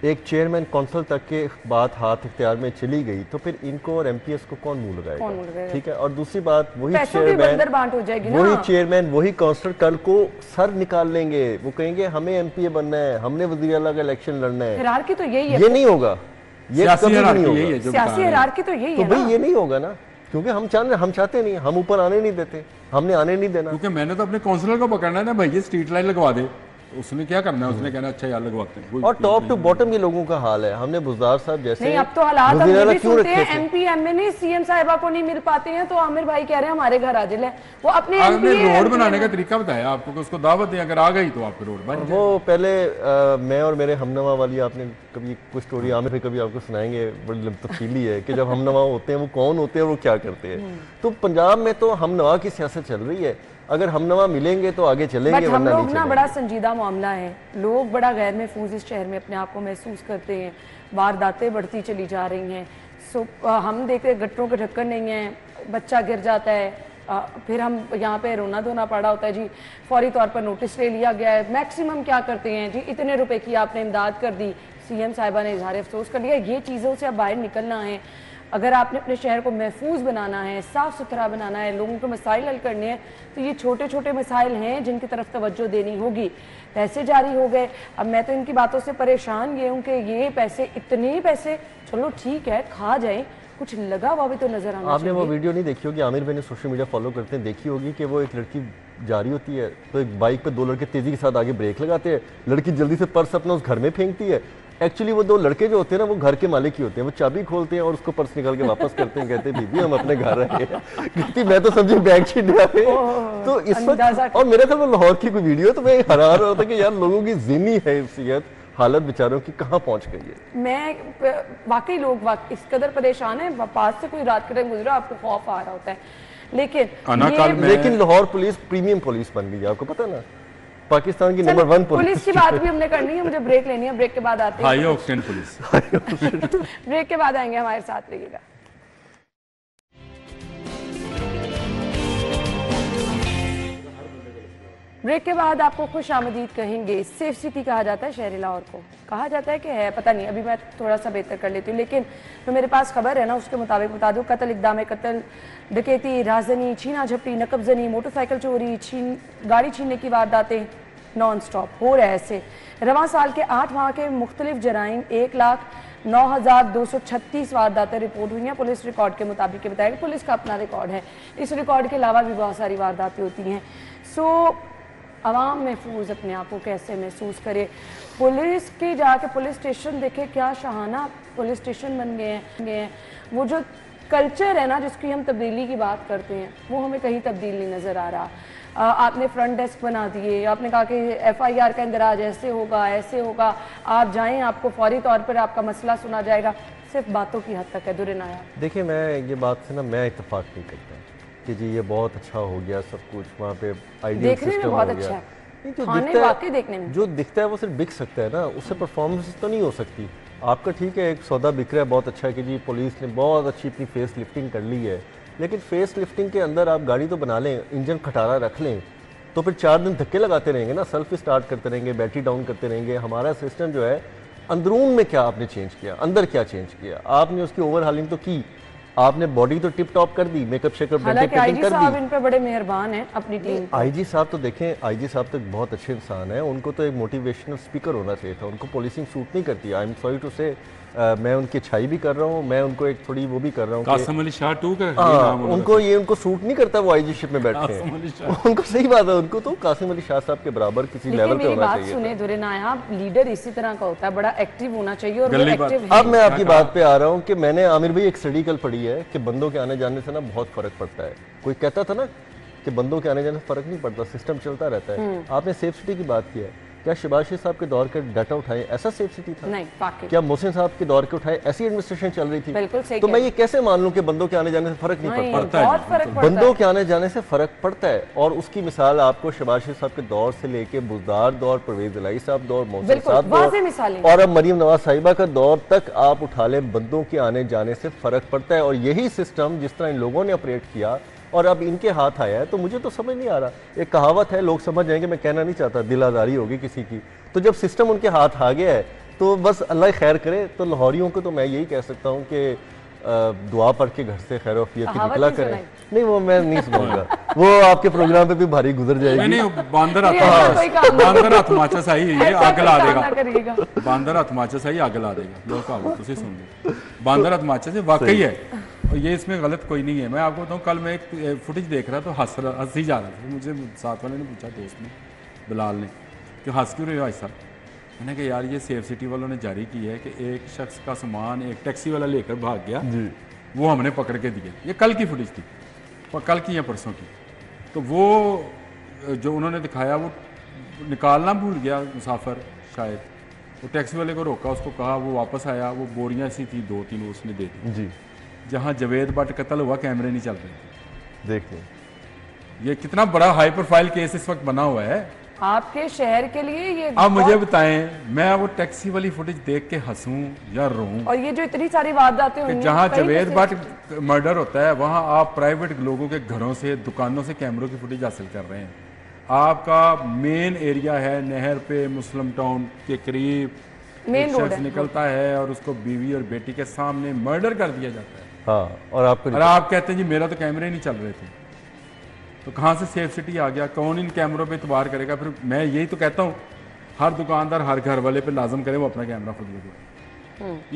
एक चेयरमैन कौंसल तक के बात हाथ इख्तियार में चली गई, तो फिर इनको और एमपीएस को कौन मुंह कौन मुंह लगाएगा? लगाएगा? ठीक है। और दूसरी बात, वही पैसों की बंदर बांट हो जाएगी ना। वही चेयरमैन, वही काउंसलर कल को सर निकाल लेंगे, वो कहेंगे हमें एमपीए बनना है, हमने वज़ीर आला का इलेक्शन लड़ना है। हिरारकी तो यही है। ये नहीं होगा, ये सियासी कभी भी हिरारकी नहीं यही होगा। है जो सियासी बता रहे हैं। हिरारकी तो यही तो है भाई ना। ये नहीं होगा ना, क्योंकि हम चाहते नहीं, हम ऊपर आने नहीं देते, हमने आने नहीं देना। क्योंकि मैंने तो अपने काउंसलर को पकड़ना है ना, भाई ये स्ट्रीट लाइट लगवा दे, तो उसने क्या करना है, उसने कहना अच्छा यार लगवाते हैं। कोई और टॉप नहीं टू है। बॉटम ये लोगों का हाल है। हमने बुज़दार साहब जैसे नहीं, अब तो हालात हम वज़ीर ये आला भी क्यों सुनते रखे हैं, थे? एमपी एमएनए सीएम साहिबा को नहीं मिल पाते हैं, तो आमिर भाई कह रहे हैं हमारे घर आ जाए। वो अपने आपने MPA रोड बनाने का तरीका बताया आपको कि उसको दावत दें, अगर आ गई तो आपको रोड बन जाए। वो पहले मैं और मेरे हमनवा वाली, आपने कभी कुछ स्टोरी आमिर भाई कभी आपको सुनाएंगे, बड़ी तफसीली है कि जब हमनवा होते हैं वो कौन होते हैं, वो क्या करते हैं। तो पंजाब में तो हमनवा की सियासत चल रही है, अगर हमनवा मिलेंगे तो आगे चलेंगे, बट हम वरना लोग नहीं ना चलेंगे। बड़ा संजीदा मामला है, लोग बड़ा गैर महफूज इस शहर में अपने आप को महसूस करते हैं, वारदातें बढ़ती चली जा रही हैं। सो हम देखते हैं गटरों के ढक्कन नहीं है, बच्चा गिर जाता है, फिर हम यहाँ पे रोना धोना पड़ा होता है जी, फौरी तौर पर नोटिस ले लिया गया है। मैक्सिमम क्या करते हैं जी, इतने रुपए की आपने इमदाद कर दी, सीएम साहिबा ने इजहार अफसोस कर लिया। ये चीज़ों से अब बाहर निकलना है, अगर आपने अपने शहर को महफूज बनाना है, साफ़ सुथरा बनाना है, लोगों के मसाइल हल करने हैं, तो ये छोटे छोटे मसाइल हैं जिनकी तरफ तवज्जो देनी होगी। पैसे जारी हो गए, अब मैं तो इनकी बातों से परेशान ये हूँ कि ये पैसे, इतने पैसे, चलो ठीक है खा जाए, कुछ लगा हुआ भी तो नजर आना आपने वो चाहिए। वीडियो नहीं देखी होगी, आमिर भाई ने सोशल मीडिया फॉलो करते हैं, देखी होगी कि वो एक लड़की जा रही होती है, तो एक बाइक पे दो लड़के तेजी के साथ आगे ब्रेक लगाते हैं, लड़की जल्दी से पर्स अपना उस घर में फेंकती है। एक्चुअली वो दो लड़के जो होते हैं ना, वो घर के मालिक ही होते हैं, वो चाबी खोलते हैं और उसको पर्स निकाल के वापस करते हैं, कहते हैं बीबी हम अपने घर रहे हैं। कहती मैं तो समझी बैग छीनने आए हैं। तो इस अंदाजा वक्त, और मेरे ख्याल में लाहौर की कोई वीडियो, तो मैं हैरान रहा था कि यार लोगों की ज़िनी हैसियत, हालत बेचारों की कहाँ पहुंच गई है। मैं वाकई लोग इस कदर परेशान है, पास से कोई रात के टाइम गुजरा आपको खौफ आ रहा होता है, लेकिन लेकिन लाहौर पुलिस प्रीमियम पुलिस बन गई है, आपको पता ना, पाकिस्तान की नंबर 1 पुलिस की बात भी हमने करनी है, मुझे ब्रेक लेनी है, ब्रेक के बाद आते हाई हैं। Octane police. ब्रेक के बाद आएंगे, हमारे साथ रहिएगा। ब्रेक के बाद आपको खुश आमदीद कहेंगे। सेफ सिटी कहा जाता है शहर लाहौर को, कहा जाता है कि है, पता नहीं, अभी मैं थोड़ा सा बेहतर कर लेती हूँ, लेकिन जो मेरे पास खबर है ना उसके मुताबिक बता दूँ, कत्ल, इक़दाम कत्ल, डकैती, राजनी, छीना झपटी, नकबजनी, मोटरसाइकिल चोरी, गाड़ी छीनने की वारदातें, नॉन स्टॉप हो रहा है ऐसे। रवां साल के 8 माह के मुख्तलिफ जराइम 1,09,236 वारदातें रिपोर्ट हुई हैं पुलिस रिकॉर्ड के मुताबिक। ये बताया कि पुलिस का अपना रिकॉर्ड है, इस रिकॉर्ड के अलावा भी बहुत सारी वारदातें होती हैं। सो आवाम महफूज अपने आप को कैसे महसूस करे, पुलिस की जाके पुलिस स्टेशन देखे, क्या शाहाना पुलिस स्टेशन बन गए हैं। वो जो कल्चर है ना जिसकी हम तब्दीली की बात करते हैं, वो हमें कहीं तब्दील नहीं नज़र आ रहा। आपने फ्रंट डेस्क बना दिए, आपने कहा कि FIR का इंदराज ऐसे होगा, आप जाएं आपको फौरी तौर पर आपका मसला सुना जाएगा। सिर्फ बातों की हद तक है दुरेनाया। देखिए, मैं ये बात से ना मैं इत्तेफाक नहीं करता कि जी ये बहुत अच्छा हो गया सब कुछ, वहाँ पे आइडियल देखने में सिस्टम बहुत हो अच्छा गया। है, नहीं, जो खाने दिखता वाकई देखने है में जो दिखता है वो सिर्फ बिक सकता है ना, उससे परफॉर्मेंस तो नहीं हो सकती। आपका ठीक है एक सौदा बिक रहा है, बहुत अच्छा है कि जी पुलिस ने बहुत अच्छी अपनी फेस लिफ्टिंग कर ली है, लेकिन फेस लिफ्टिंग के अंदर आप गाड़ी तो बना लें, इंजन खटारा रख लें, तो फिर 4 दिन धक्के लगाते रहेंगे ना, सेल्फ स्टार्ट करते रहेंगे, बैटरी डाउन करते रहेंगे। हमारा सिस्टम जो है अंदरून में क्या आपने चेंज किया, अंदर क्या चेंज किया आपने, उसकी ओवरहालिंग तो की, आपने बॉडी तो टिप टॉप कर दी, मेकअप शेकअप हालांकि कर IG साहब दी। इन पर बड़े मेहरबान हैं अपनी टीम पर। IG साहब तो देखें, IG साहब तो बहुत अच्छे इंसान हैं, उनको तो एक मोटिवेशनल स्पीकर होना चाहिए था, उनको पुलिसिंग सूट नहीं करती। आई एम सॉरी टू से, मैं उनकी अच्छाई भी कर रहा हूँ, मैं उनको एक थोड़ी वो भी कर रहा हूँ कासिम अली शाह 2 का ये हाँ, नाम उनको सूट नहीं करता, वो IG शिप में बैठे कासिम अली हैं। उनको सही बात है, उनको तो कासिम अली शाह साहब के बराबर किसी लेकिन लेवल पे मेरी होना बात चाहिए सुने दुरेनाया, लीडर इसी तरह का होता है, बड़ा एक्टिव होना चाहिए और वो गली बात। एक्टिव अब है। मैं आपकी बात पे आ रहा हूँ कि मैंने आमिर भाई एक स्टडी कल पढ़ी है कि बंदों के आने जाने से ना बहुत फर्क पड़ता है। कोई कहता था ना कि बंदों के आने जाने से फर्क नहीं पड़ता, सिस्टम चलता रहता है। आपने सेफ सिटी की बात की है, क्या शहबाज शरीफ साहब के दौर के डाटा उठाए ऐसा सेफ सिटी था? नहीं, वाकई क्या मोहसिन साहब के दौर के उठाए ऐसी एडमिनिस्ट्रेशन चल रही थी? बिल्कुल सही तो कह मैं रहे ये कैसे मान लूं कि बंदों के आने जाने से फर्क नहीं नहीं, पड़ता? बहुत फर्क पड़ता बंदों है। के आने जाने से फर्क पड़ता है, और उसकी मिसाल आपको शहबाज शरीफ साहब के दौर से लेके बुजदार दौर, परवेज इलाही साहब दौर, मोहसिन बिल्कुल, साहब वाज़ेह दौर, मिसालें। और अब मरीम नवाज साहिबा का दौर तक आप उठा लें, बंदों के आने जाने से फर्क पड़ता है। और यही सिस्टम जिस तरह इन लोगों ने ऑपरेट किया और अब इनके हाथ आया है, तो मुझे तो समझ नहीं आ रहा। एक कहावत है, लोग समझ जाएंगे, मैं कहना नहीं चाहता, दिल आज़ारी होगी किसी की। तो जब सिस्टम उनके हाथ आ गया है तो बस अल्लाह खैर करे। तो लाहौरियों को तो मैं यही कह सकता हूँ कि दुआ पढ़ के घर से खैर वफियत की कहावत निकला नहीं करें। सुनाई। नहीं, वो मैं नहीं सुनाऊंगा, वो आपके प्रोग्राम पे भी भारी गुजर जाएगी। नहीं बांदर ये ऐसा कोई काम नहीं। बांदर हथ माचा सही ये ऐसा आग ला कोई काम देगा, ना करिएगा। बांदर हथ माचा सही आग ला देगा। लो कहावत तुसी सुन लो, बांदर हथ माचा से वाकई है, और ये इसमें गलत कोई नहीं है। मैं आपको बताऊँ, कल मैं एक फुटेज देख रहा तो हंसी जा रहा था। मुझे साथ वाले ने पूछा, दोस्त ने, बिलाल ने, कि हंस क्यों रहे हो भाई साहब? मैंने कहा यार ये सेफ सिटी वालों ने जारी की है कि एक शख्स का सामान एक टैक्सी वाला लेकर भाग गया जी, वो हमने पकड़ के दिया। ये कल की फुटेज थी, और कल की या परसों की। तो वो जो उन्होंने दिखाया वो निकालना भूल गया मुसाफिर शायद, वो टैक्सी वाले को रोका, उसको कहा, वो वापस आया, वो बोरियां सी थी 2-3 उसने दे दी। जी, जहाँ जवेद भट्ट कत्ल हुआ कैमरे नहीं चल रहे थे। देख लें, ये कितना बड़ा हाई प्रोफाइल केस इस वक्त बना हुआ है। आपके शहर के लिए ये अब मुझे बहुत- बताएं, मैं वो टैक्सी वाली फुटेज देख के हंसूं या रोऊं? और ये जो इतनी सारी वारदातें हुई कि हैं, जहाँ कई जवेद में भट्ट मर्डर होता है वहाँ आप प्राइवेट लोगों के घरों से, दुकानों से कैमरों की फुटेज हासिल कर रहे हैं। आपका मेन एरिया है नहर पे, मुस्लिम टाउन के करीब, मेन एक रोड शख्स है। निकलता है और उसको बीवी और बेटी के सामने मर्डर कर दिया जाता है, हाँ, और आपको और आप कहते हैं जी मेरा तो कैमरे ही नहीं चल रहे थे। तो कहाँ से सेफ सिटी आ गया? कौन इन कैमरों पे इतबार करेगा? फिर मैं यही तो कहता हूँ, हर दुकानदार हर घर वाले पे लाजम करे वो अपना कैमरा खुद लगे।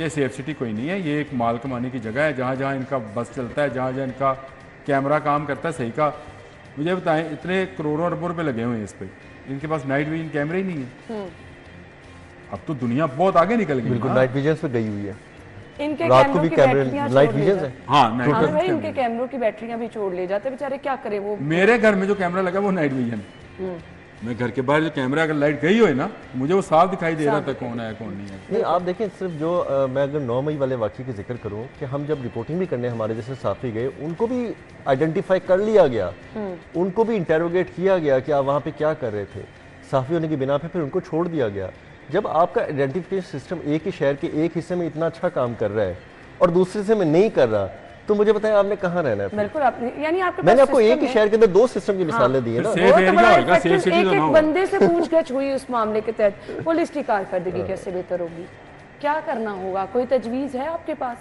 ये सेफ सिटी कोई नहीं है, ये एक माल कमाने की जगह है। जहाँ जहाँ इनका बस चलता है, जहाँ जहाँ इनका कैमरा काम करता है, सही का मुझे बताएं, इतने करोड़ों अरबों रुपए लगे हुए हैं इस पे, इनके पास नाइट विजन कैमरे ही नहीं है। अब तो दुनिया बहुत आगे निकल गई। बिल्कुल हाँ। नाइट विजन पे गई हुई है, इनके रात को कैमरों भी की कैमरे बैटरियां नाइट छोड़ ले विजन जाते- है। हाँ, नाइट हाँ विजन भाई, कैमरे। इनके कैमरों की बैटरियां भी छोड़ ले जाते बेचारे, क्या करे वो। मेरे घर में जो कैमरा लगा वो नाइट विजन है। मैं घर के बाहर जो कैमरा, अगर लाइट गई हो ना, मुझे वो साफ दिखाई दे रहा था कौन है कौन नहीं है। नहीं, आप देखें, सिर्फ जो मैं अगर 9 मई वाले वाक़े की जिक्र करूं कि हम जब रिपोर्टिंग भी करने हमारे जैसे साथी गए, उनको भी आइडेंटिफाई कर लिया गया, उनको भी इंटेरोगेट किया गया कि आप वहाँ पे क्या कर रहे थे। साफ़ी होने की बिना पे फिर उनको छोड़ दिया गया। जब आपका आइडेंटिफिकेशन सिस्टम एक ही शहर के एक हिस्से में इतना अच्छा काम कर रहा है और दूसरे हिस्से में नहीं कर रहा, तो मुझे बताएं आपने कहाँ रहना है फिर? बिल्कुल, आपने यानी आपके मैंने पास आपको एक system ही है। शहर के अंदर 2 सिस्टम की मिसालें दी है ना। फिर वो सेफ तो एरिया बड़ा होगा, सेफ effective, सिटी एक तो ना एक होगा। बंदे से पूछगछ हुई उस मामले के तहत, पुलिस की कारकर्दगी कैसे बेहतर होगी, क्या करना होगा, कोई तजवीज़ है आपके पास?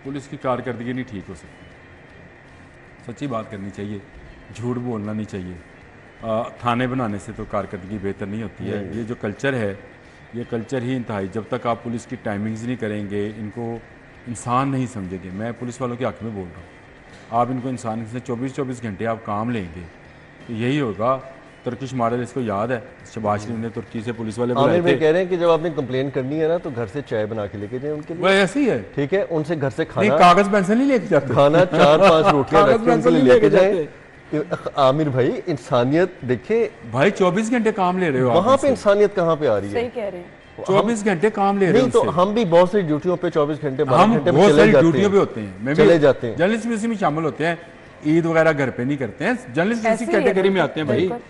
पुलिस की कारकर्दगी नहीं ठीक हो सकती, सच्ची बात करनी चाहिए, झूठ बोलना नहीं चाहिए। थाने बनाने से तो कारकर्दगी बेहतर नहीं होती है। ये जो कल्चर है, ये कल्चर ही इंतहाई, जब तक आप पुलिस की टाइमिंग्स नहीं करेंगे, इनको इंसान नहीं समझेंगे। मैं पुलिस वालों के हक में बोल रहा हूँ, आप इनको इंसान से 24-24 घंटे आप काम लेंगे तो यही होगा। तुर्किश मॉडल इसको याद है, शहबाज शरीफ ने तुर्की से पुलिस वाले बुलाए आमिर भाई थे। कह रहे हैं कि जब आपने कंप्लेन करनी है ना तो घर से चाय बना के लेके जाए उनके लिए, वो ऐसे ही है, ठीक है, उनसे घर से नहीं खाना कागज पेंसिल नहीं लेके जाते, खाना 4-5 रोटियां कागज रख के उनके पेंसिल लिए नहीं लेके लेके जाए। आमिर भाई इंसानियत देखे, भाई 24 घंटे काम ले रहे हो वहां आप पे इंसानियत कहाँ पे आ रही है? सही कह रहे हैं। 24 घंटे काम ले रहे नहीं हो तो उससे। हम भी बहुत सारी ड्यूटियों पे 24 घंटे 12 हम घंटे पे बहुत चले सारी जाते ड्यूटियों पे हैं, होते हैं, मैं भी चले जाते हैं। जर्नलिस्ट भी इसी में शामिल होते हैं। ईद वगैरह घर पे नहीं करते हैं, जर्नलिस्ट इसी ऐसे ही है, कैटेगरी में आते हैं भाई। बिल्कुल।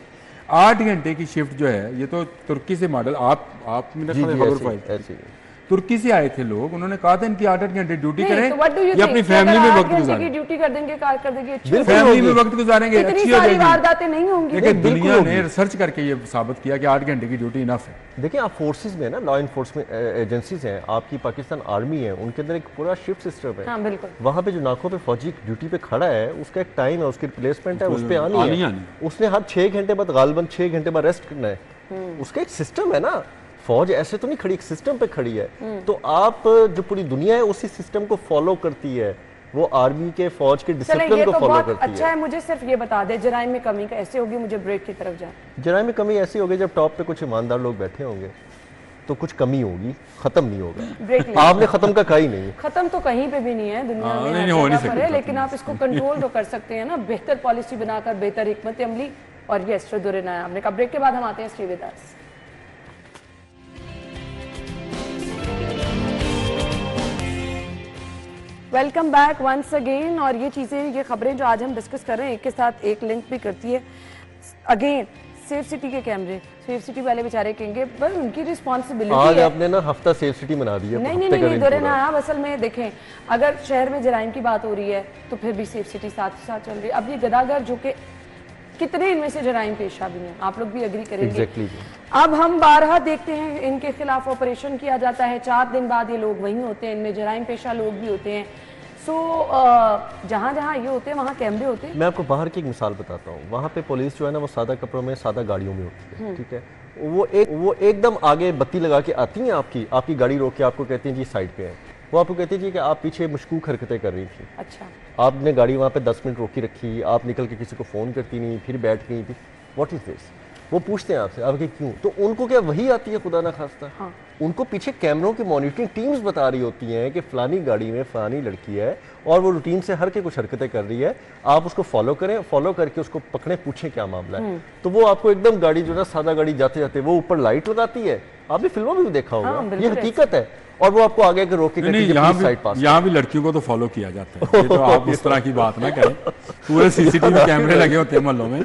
8 घंटे की शिफ्ट जो है, ये तो तुर्की से मॉडल, आप मेरा जी ख्याल है जी खबर ऐसे पाई ही, ऐसे ही। तुर्की से आए थे लोग, उन्होंने कहा था इनकी 8-8 घंटे ड्यूटी नहीं, करें, तो what do you ये think? अपनी कि फैमिली अगर में 8 वक्त घंटे की गुजारें, ड्यूटी कर देंगे, कारकर्दगी अच्छी बिल्कुल होगी। फैमिली में होगी। वक्त गुजारेंगे, इतनी अच्छी हो सारी जाएगी। वारदातें नहीं होंगी। लेकिन बिल्कुल दुनिया होगी। ने रिसर्च करके ये साबित किया कि 8 घंटे की ड्यूटी इनफ है। देखिए आप फोर्सेस में ना, लॉ इन्फोर्समेंट एजेंसीज हैं, आपकी पाकिस्तान आर्मी है, उनके अंदर एक पूरा शिफ्ट सिस्टम है। हाँ बिल्कुल। वहाँ पे जो नाकों पे फौजी ड्यूटी पे खड़ा है, उसका एक टाइम है, उसकी रिप्लेसमेंट है, उस पे आनी आनी है। आनी। उसने हर 6 घंटे बाद गालबन 6 घंटे बाद रेस्ट करना है। उसका एक सिस्टम है ना, फौज ऐसे तो नहीं खड़ी, एक सिस्टम पे खड़ी है। तो आप जो पूरी दुनिया है उसी सिस्टम को फॉलो करती है, वो आर्मी के फौज के चले, डिसिप्लिन ये को तो फॉलो बहुत करती अच्छा है। मुझे सिर्फ ये बता दे, जराइम में कमी कैसे होगी? मुझे ब्रेक की तरफ जाए। जराइम में कमी ऐसी होगी जब टॉप पे कुछ ईमानदार लोग बैठे होंगे तो कुछ कमी होगी, खत्म नहीं होगा। ब्रेक ले। आपने खत्म का कहा ही नहीं। खत्म तो कहीं पे भी नहीं है दुनिया हाँ, में, नहीं, हर हो नहीं जगह पर सकता है, खत्म। लेकिन आप इसको कंट्रोल तो कर सकते हैं ना, बेहतर पॉलिसी बनाकर, बेहतर हिकमत अमली। और ये दुरे नया आपने कहा। ब्रेक के बाद हम आते हैं Shrividas. Welcome back once again. और ये चीज़ें, ये खबरें जो आज हम डिस्कस कर रहे हैं, एक के साथ एक लिंक भी करती है। अगेन सेफ सिटी के कैमरे, सेफ सिटी वाले बेचारे कहेंगे पर उनकी रिस्पॉन्सिबिलिटी आज है। आपने ना हफ्ता सेफ सिटी मना दिया। नहीं नहीं नहीं, दोरे ना आप असल में देखें, अगर शहर में जराइम की बात हो रही है तो फिर भी सेफ सिटी साथ ही साथ चल रही है। अब ये गदागर जो कि कितने इनमें से जराइम पेशा भी हैं, आप लोग भी एग्री करेंगे। Exactly. अब हम बारहा देखते हैं इनके खिलाफ ऑपरेशन किया जाता है, 4 दिन बाद ये लोग वहीं होते हैं, इनमें जराइम पेशा लोग भी होते हैं। सो जहाँ जहाँ ये होते हैं वहाँ कैमरे होते हैं। मैं आपको बाहर की एक मिसाल बताता हूँ। वहाँ पे पुलिस जो है ना वो सादा कपड़ों में, सादा गाड़ियों में होती है, ठीक है। वो एकदम आगे बत्ती लगा के आती हैं, आपकी गाड़ी रोक के आपको कहती हैं जी साइड पे है। वो आपको कहती है जी कि आप पीछे मशकूक हरकतें कर रही थी। अच्छा, आपने गाड़ी वहाँ पे 10 मिनट रोकी रखी, आप निकल के किसी को फ़ोन करती नहीं, फिर बैठ गई थी। What is this? वो पूछते हैं आपसे, आपके क्यों? तो उनको क्या वही आती है खुदा ना खास्ता? हाँ। उनको पीछे कैमरों की मॉनिटरिंग टीम्स बता रही होती हैं कि फलानी गाड़ी में फलानी लड़की है और वो रूटीन से हर के कुछ हरकतें कर रही है, आप उसको फॉलो करें, फॉलो करके उसको पकड़े, पूछें क्या मामला है। तो वो आपको एकदम गाड़ी जो है ना, सादा गाड़ी जाते जाते वो ऊपर लाइट लगाती है। आपने फिल्मों में भी देखा हाँ, होगा, ये बिल्कुल हकीकत है। और वो आपको आगे के रोक के कहती है कि नहीं, प्लीज साइड पास। यहाँ भी लड़कियों को तो फॉलो किया जाता है। ये तो आप उस तरह की बात ना करें। पूरे सीसीटीवी कैमरे लगे होते हैं मोहल्लों में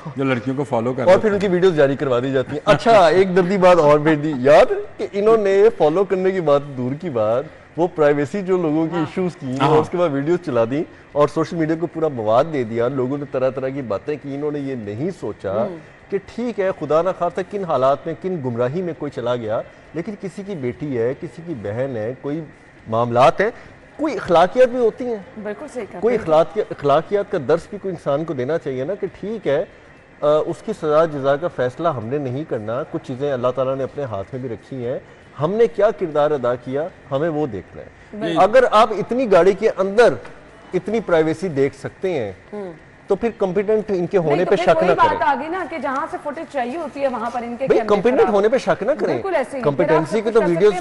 जो लड़कियों को फॉलो कर और फिर उनकी वीडियोस जारी करवा दी जाती हैं। अच्छा, एक दर्दी बात और भेज दी याद कि इन्होंने फॉलो करने की बात दूर की बात, वो प्राइवेसी जो लोगों की इश्यूज की और उसके बाद वीडियोस चला दी और सोशल मीडिया को पूरा मवाद दे दिया। लोगों ने तरह तरह की बातें की। इन्होंने ये नहीं सोचा कि ठीक है, खुदा ना खास्ता किन हालात में, किन गुमराही में कोई चला गया, लेकिन किसी की बेटी है, किसी की बहन है, कोई मामलात है, कोई अखलाकियात भी होती हैं। बिल्कुल सही कहा। कोई अखलाकियात का दर्स भी कोई इंसान को देना चाहिए ना कि ठीक है, उसकी सजा जजा का फैसला हमने नहीं करना। कुछ चीज़ें अल्लाह ताला ने अपने हाथ में भी रखी हैं, हमने क्या किरदार अदा किया, हमें वो देखना है। अगर आप इतनी गाड़ी के अंदर इतनी प्राइवेसी देख सकते हैं तो फिर कॉम्पिटेंट इनके होने नहीं, पे तो शक कोई ना बात करें। आ गई ना कि जहाँ से फुटेज चाहिए होती है वहाँ पर इनके भाई कैमरे कॉम्पिटेंट खराब। होने पे शक ना करें। बिल्कुल ऐसे ही। कॉम्पिटेंसी की तो वीडियोस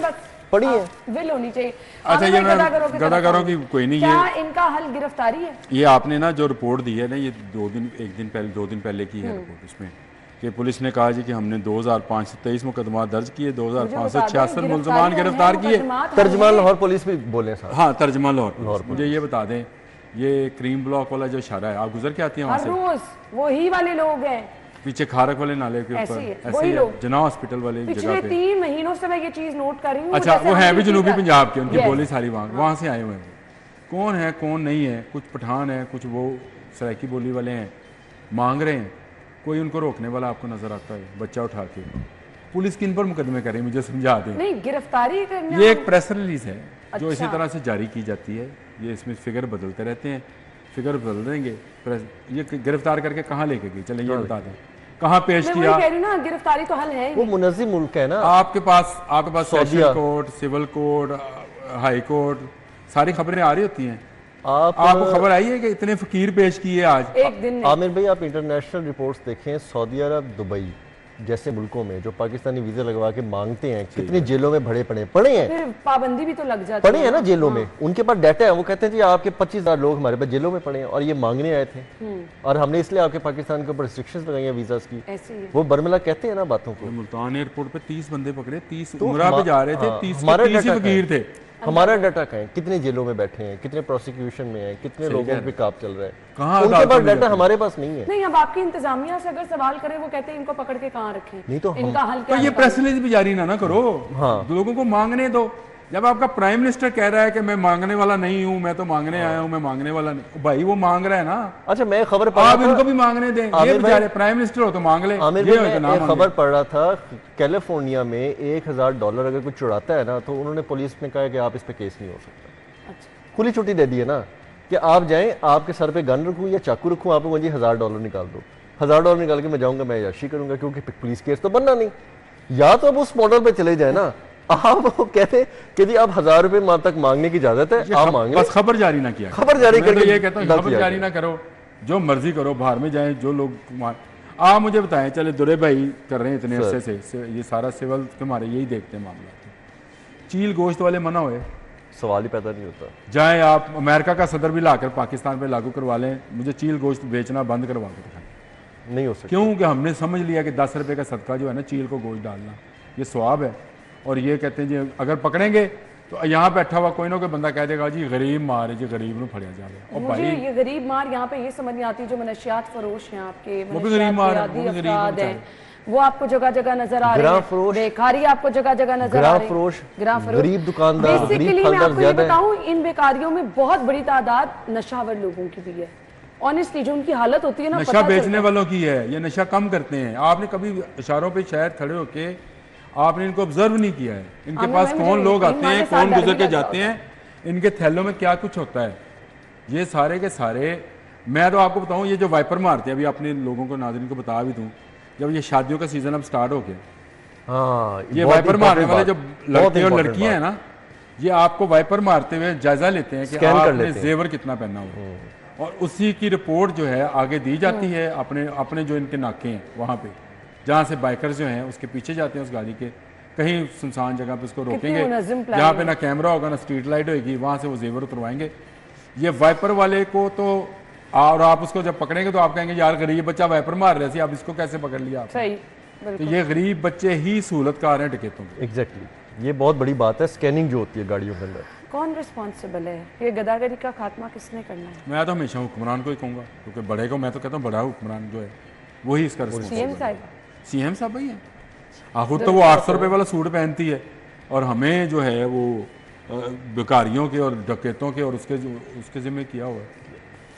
पड़ी है। विल होनी चाहिए। अच्छा, ये मैं गदागरों की कोई नहीं, क्या इनका हल गिरफ्तारी है? ये आपने ना जो रिपोर्ट दी है ना, ये 2 दिन पहले की है रिपोर्ट। इसमें कि पुलिस ने कहा जी कि हमने 2523 मुकदमा दर्ज किए, 2566 मुलजमान गिरफ्तार किए। तर्जमान लाहौर पुलिस भी बोले साहब। हाँ, तर्जमान लाहौर। मुझे ये बता दें, ये क्रीम ब्लॉक वाला जो इशारा है, आप गुजर के आती हैं वहाँ हर से? रोज वही वाले लोग हैं, पीछे खारक वाले नाले के ऐसे ही है, ऊपर वही ऐसे लोग। जना हॉस्पिटल वाली पिछले जगह पे। 3 महीनों से मैं ये चीज नोट कर रही हूँ। अच्छा, जैसे वो है हम भी जनूबी किसी पंजाब के, उनकी Yes. बोली सारी वहाँ से आए हुए हैं। कौन है कौन नहीं है, कुछ पठान है, कुछ वो सराइकी बोली वाले हैं, मांग रहे हैं। कोई उनको रोकने वाला आपको नजर आता है? बच्चा उठा के पुलिस किन पर मुकदमे करे, मुझे समझा दें। नहीं, गिरफ्तारी करना। ये एक प्रेस रिलीज है जो इसी अच्छा। तरह से जारी की जाती है। ये इसमें फिगर बदलते रहते हैं, फिगर बदल देंगे। प्रेस ये गिरफ्तार करके कहाँ लेके गई, चलें ये बता दें। कहाँ पेश मैं वही किया। कह रही हूँ ना, गिरफ्तारी तो हल है ही वो नहीं। मुनज़्ज़िम मुल्क है ना। आपके पास सऊदीया। Session court, civil court, high court, सारी खबरें आ रही होती हैं। आपको खबर आई है कि इतने फकीर पेश किए आज? एक दिन में आमिर भाई, आप इंटरनेशनल रिपोर्ट्स देखें, सऊदी अरब, दुबई जैसे मुल्कों में जो पाकिस्तानी वीज़ा लगवा के मांगते हैं, कितनी जेलों में पड़े हैं, फिर पाबंदी भी तो लग जाती पड़े हैं ना जेलों हाँ। में। उनके पास डाटा है, वो कहते हैं जी आपके 25,000 लोग हमारे पास जेलों में पड़े हैं और ये मांगने आए थे और हमने इसलिए आपके पाकिस्तान के ऊपर रिस्ट्रिक्शंस लगाई हैं वीज़ास की। ऐसे ही है। वो बर्मला कहते हैं ना बातों को। मुल्तान एयरपोर्ट पे 30 बंदे पकड़े, 30 तो उमरा पे जा रहे थे, हाँ, 30 हमारा ही डाटा फकीर थे। हमारा डाटा कहाँ है, कितने जेलों में बैठे हैं, कितने प्रोसिक्यूशन में हैं, कितने सही लोगों कह रहे पे काम चल रहा है, कहाँ उनके अदालतों पास में डाटा जाते हैं? हमारे पास नहीं है। नहीं, अब आपकी इंतजामिया से अगर सवाल करें, वो कहते हैं इनको पकड़ के कहाँ रखें, नहीं तो हम- इनका हल तो क्या ये निकालें? प्रेस रिलीज भी जारी ना करो, हाँ। लोगों को मांगने दो। जब आपका प्राइम मिनिस्टर कह रहा है कि मैं मांगने वाला नहीं हूं, मैं तो मांगने आया हूं, मैं मांगने वाला नहीं, भाई वो मांग रहा है ना, अच्छा, मैं खबर पढ़ आप रहा इनको था, भी मांगने दें। ये आमिर भाई- बेचारे प्राइम मिनिस्टर हो तो मांग ले, आमिर ये भाई, हो तो ना मैं एक मांगे। खबर पढ़ रहा था, कैलिफोर्निया में $1,000 अगर कोई चुराता है ना, तो उन्होंने पुलिस ने कहा कि आप इस पे केस नहीं हो सकता। अच्छा, खुली छुट्टी दे दी है ना कि आप जाएं, आपके सर पे गन रखूं या चाकू रखूं, आप मुझे $1,000 निकाल दो। $1,000 निकाल के मैं जाऊंगा, मैं याशी करूंगा, क्योंकि पुलिस केस तो बनना नहीं। या तो अब उस मॉडल पे चले जाए ना, आप वो कहते हैं कि जी आप $1,000 तक मांगने की इजाजत है, आप मांगे, बस खबर जारी ना किया, खबर जारी मैं तो करके ये कहता हूँ ना खबर किया जारी करो। ना करो, जो मर्जी करो, बाहर में जाए जो लोग। आप मुझे बताएं, चले दुरे भाई कर रहे हैं इतने सर। अरसे से, ये सारा सिविल हमारे यही देखते हैं मामला। चील गोश्त वाले मना हुए, सवाल ही पैदा नहीं होता। जाए आप अमेरिका का सदर भी लाकर पाकिस्तान पे लागू करवा लें, मुझे चील गोश्त बेचना बंद करवा के दिखाएं। नहीं हो सकता। क्यों कि हमने समझ लिया कि 10 रुपए का सदका जो है ना, चील को गोश्त डालना ये स्वाब है। और ये कहते हैं जी अगर पकड़ेंगे तो यहाँ बैठा हुआ कोई ना कोई बंदा कह देगा जी गरीब मार है जी, गरीब को फड़िया जाए। और मुझे भाई ये गरीब मार यहाँ पे ये समझ नहीं आती, जो मनशियात फरोश हैं आपके, वो भी गरीब मार है, वो भी मनशियाती गरीब अफराद हैं हैं, वो आपको जगह जगह नजर आ रहे ग्राम हैं, फरोश- बेकारी आपको जगह जगह नजर आ ग्राम रहे फरोश, हैं, ग्राम फरोश, गरीब दुकानदार, गरीब बेसिकली मैं फलदार आपको ये ज्यादा है। बताऊं, इन बेकारियों में बहुत बड़ी तादाद नशावर लोगों की भी है। ऑनेस्टली जो उनकी हालत होती है ना, नशा पता बेचने चलता है। वालों की है, ये नशा कम करते हैं। आपने कभी इशारों पे शायद खड़े होके आपने इनको ऑब्जर्व नहीं किया है, इनके आमिर पास भाई, मुझे कौन लोग यकीन आते हैं, माने साथ कौन डर गुजर भी के लग जाते रहा हैं, इनके थैलों में क्या कुछ होता है, ये सारे के सारे। मैं तो आपको बताऊं, ये जो वाइपर मारते हैं, अभी अपने लोगों को, नाज़रीन को बता भी दूं, जब ये शादियों का सीजन अब स्टार्ट हो गया, हाँ, ये बहुत वाइपर मारने important वाले जो बात, लड़के बहुत और important लड़कियां हैं बात। ना, ये आपको वाइपर मारते हुए जायजा लेते हैं कि Scan कर आपने लेते हैं। जेवर कितना पहना हुआ, और उसी की रिपोर्ट जो है आगे दी जाती है। अपने अपने जो इनके नाके हैं वहाँ पे, जहाँ से बाइकर्स जो हैं उसके पीछे जाते हैं, उस गाड़ी के कहीं सुनसान जगह पे उसको रोकेंगे, मुनज़्ज़म प्लान जहाँ पे है। ना कैमरा होगा ना स्ट्रीट लाइट होगी, वहाँ से वो जेवर उतरवाएंगे। ये वाइपर वाले को तो, और आप उसको जब पकड़ेंगे तो आप कहेंगे यार गरीब बच्चा वाइपर मार रहे थे, अब इसको कैसे पकड़ लिया आपने? सही, तो बिल्कुल। ये गरीब बच्चे ही सहूलतकार हैं डकैतों के। एग्जैक्टली, ये बहुत बड़ी बात है, स्कैनिंग जो होती है गाड़ियों के अंदर। कौन रिस्पॉन्सिबल है? ये गदागरी का खात्मा किसने करना है? मैं तो हमेशा हुक्मरान को ही कहूँगा, क्योंकि बड़े को मैं तो कहता हूँ बड़ा हुक्मरान जो है वही इसका सीएम रिस्पॉन्सिबल साहब। सीएम साहब ही है। खुद तो वो 800 रुपये वाला सूट पहनती है, और हमें जो है वो बेकारियों के और डकैतों के और उसके जिम्मे किया हुआ है।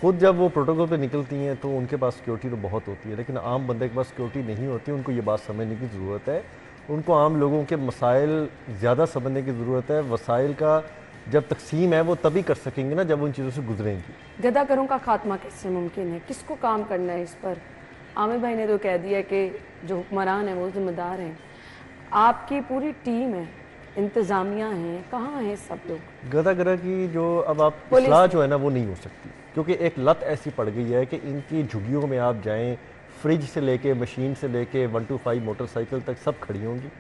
खुद जब वो प्रोटोकॉल पे निकलती हैं तो उनके पास सिक्योरिटी तो बहुत होती है, लेकिन आम बंदे के पास सिक्योरिटी नहीं होती। उनको ये बात समझने की ज़रूरत है, उनको आम लोगों के मसाइल ज़्यादा समझने की ज़रूरत है। वसाइल का जब तकसीम है वो तभी कर सकेंगे ना जब उन चीज़ों से गुजरेंगी। गदागरों का खात्मा कैसे मुमकिन है? किसको काम करना है इस पर? आमिर भाई ने तो कह दिया कि जो हुक्मरान है वो जिम्मेदार हैं, आपकी पूरी टीम है, इंतज़ामिया हैं, कहाँ हैं सब लोग? गदागरा की जो अब आप पुलिस- इस्लाह जो है ना वो नहीं हो सकती, क्योंकि एक लत ऐसी पड़ गई है कि इनकी झुग्गियों में आप जाएं, फ्रिज से लेके मशीन से लेके 125 मोटरसाइकिल तक सब खड़ी होंगी।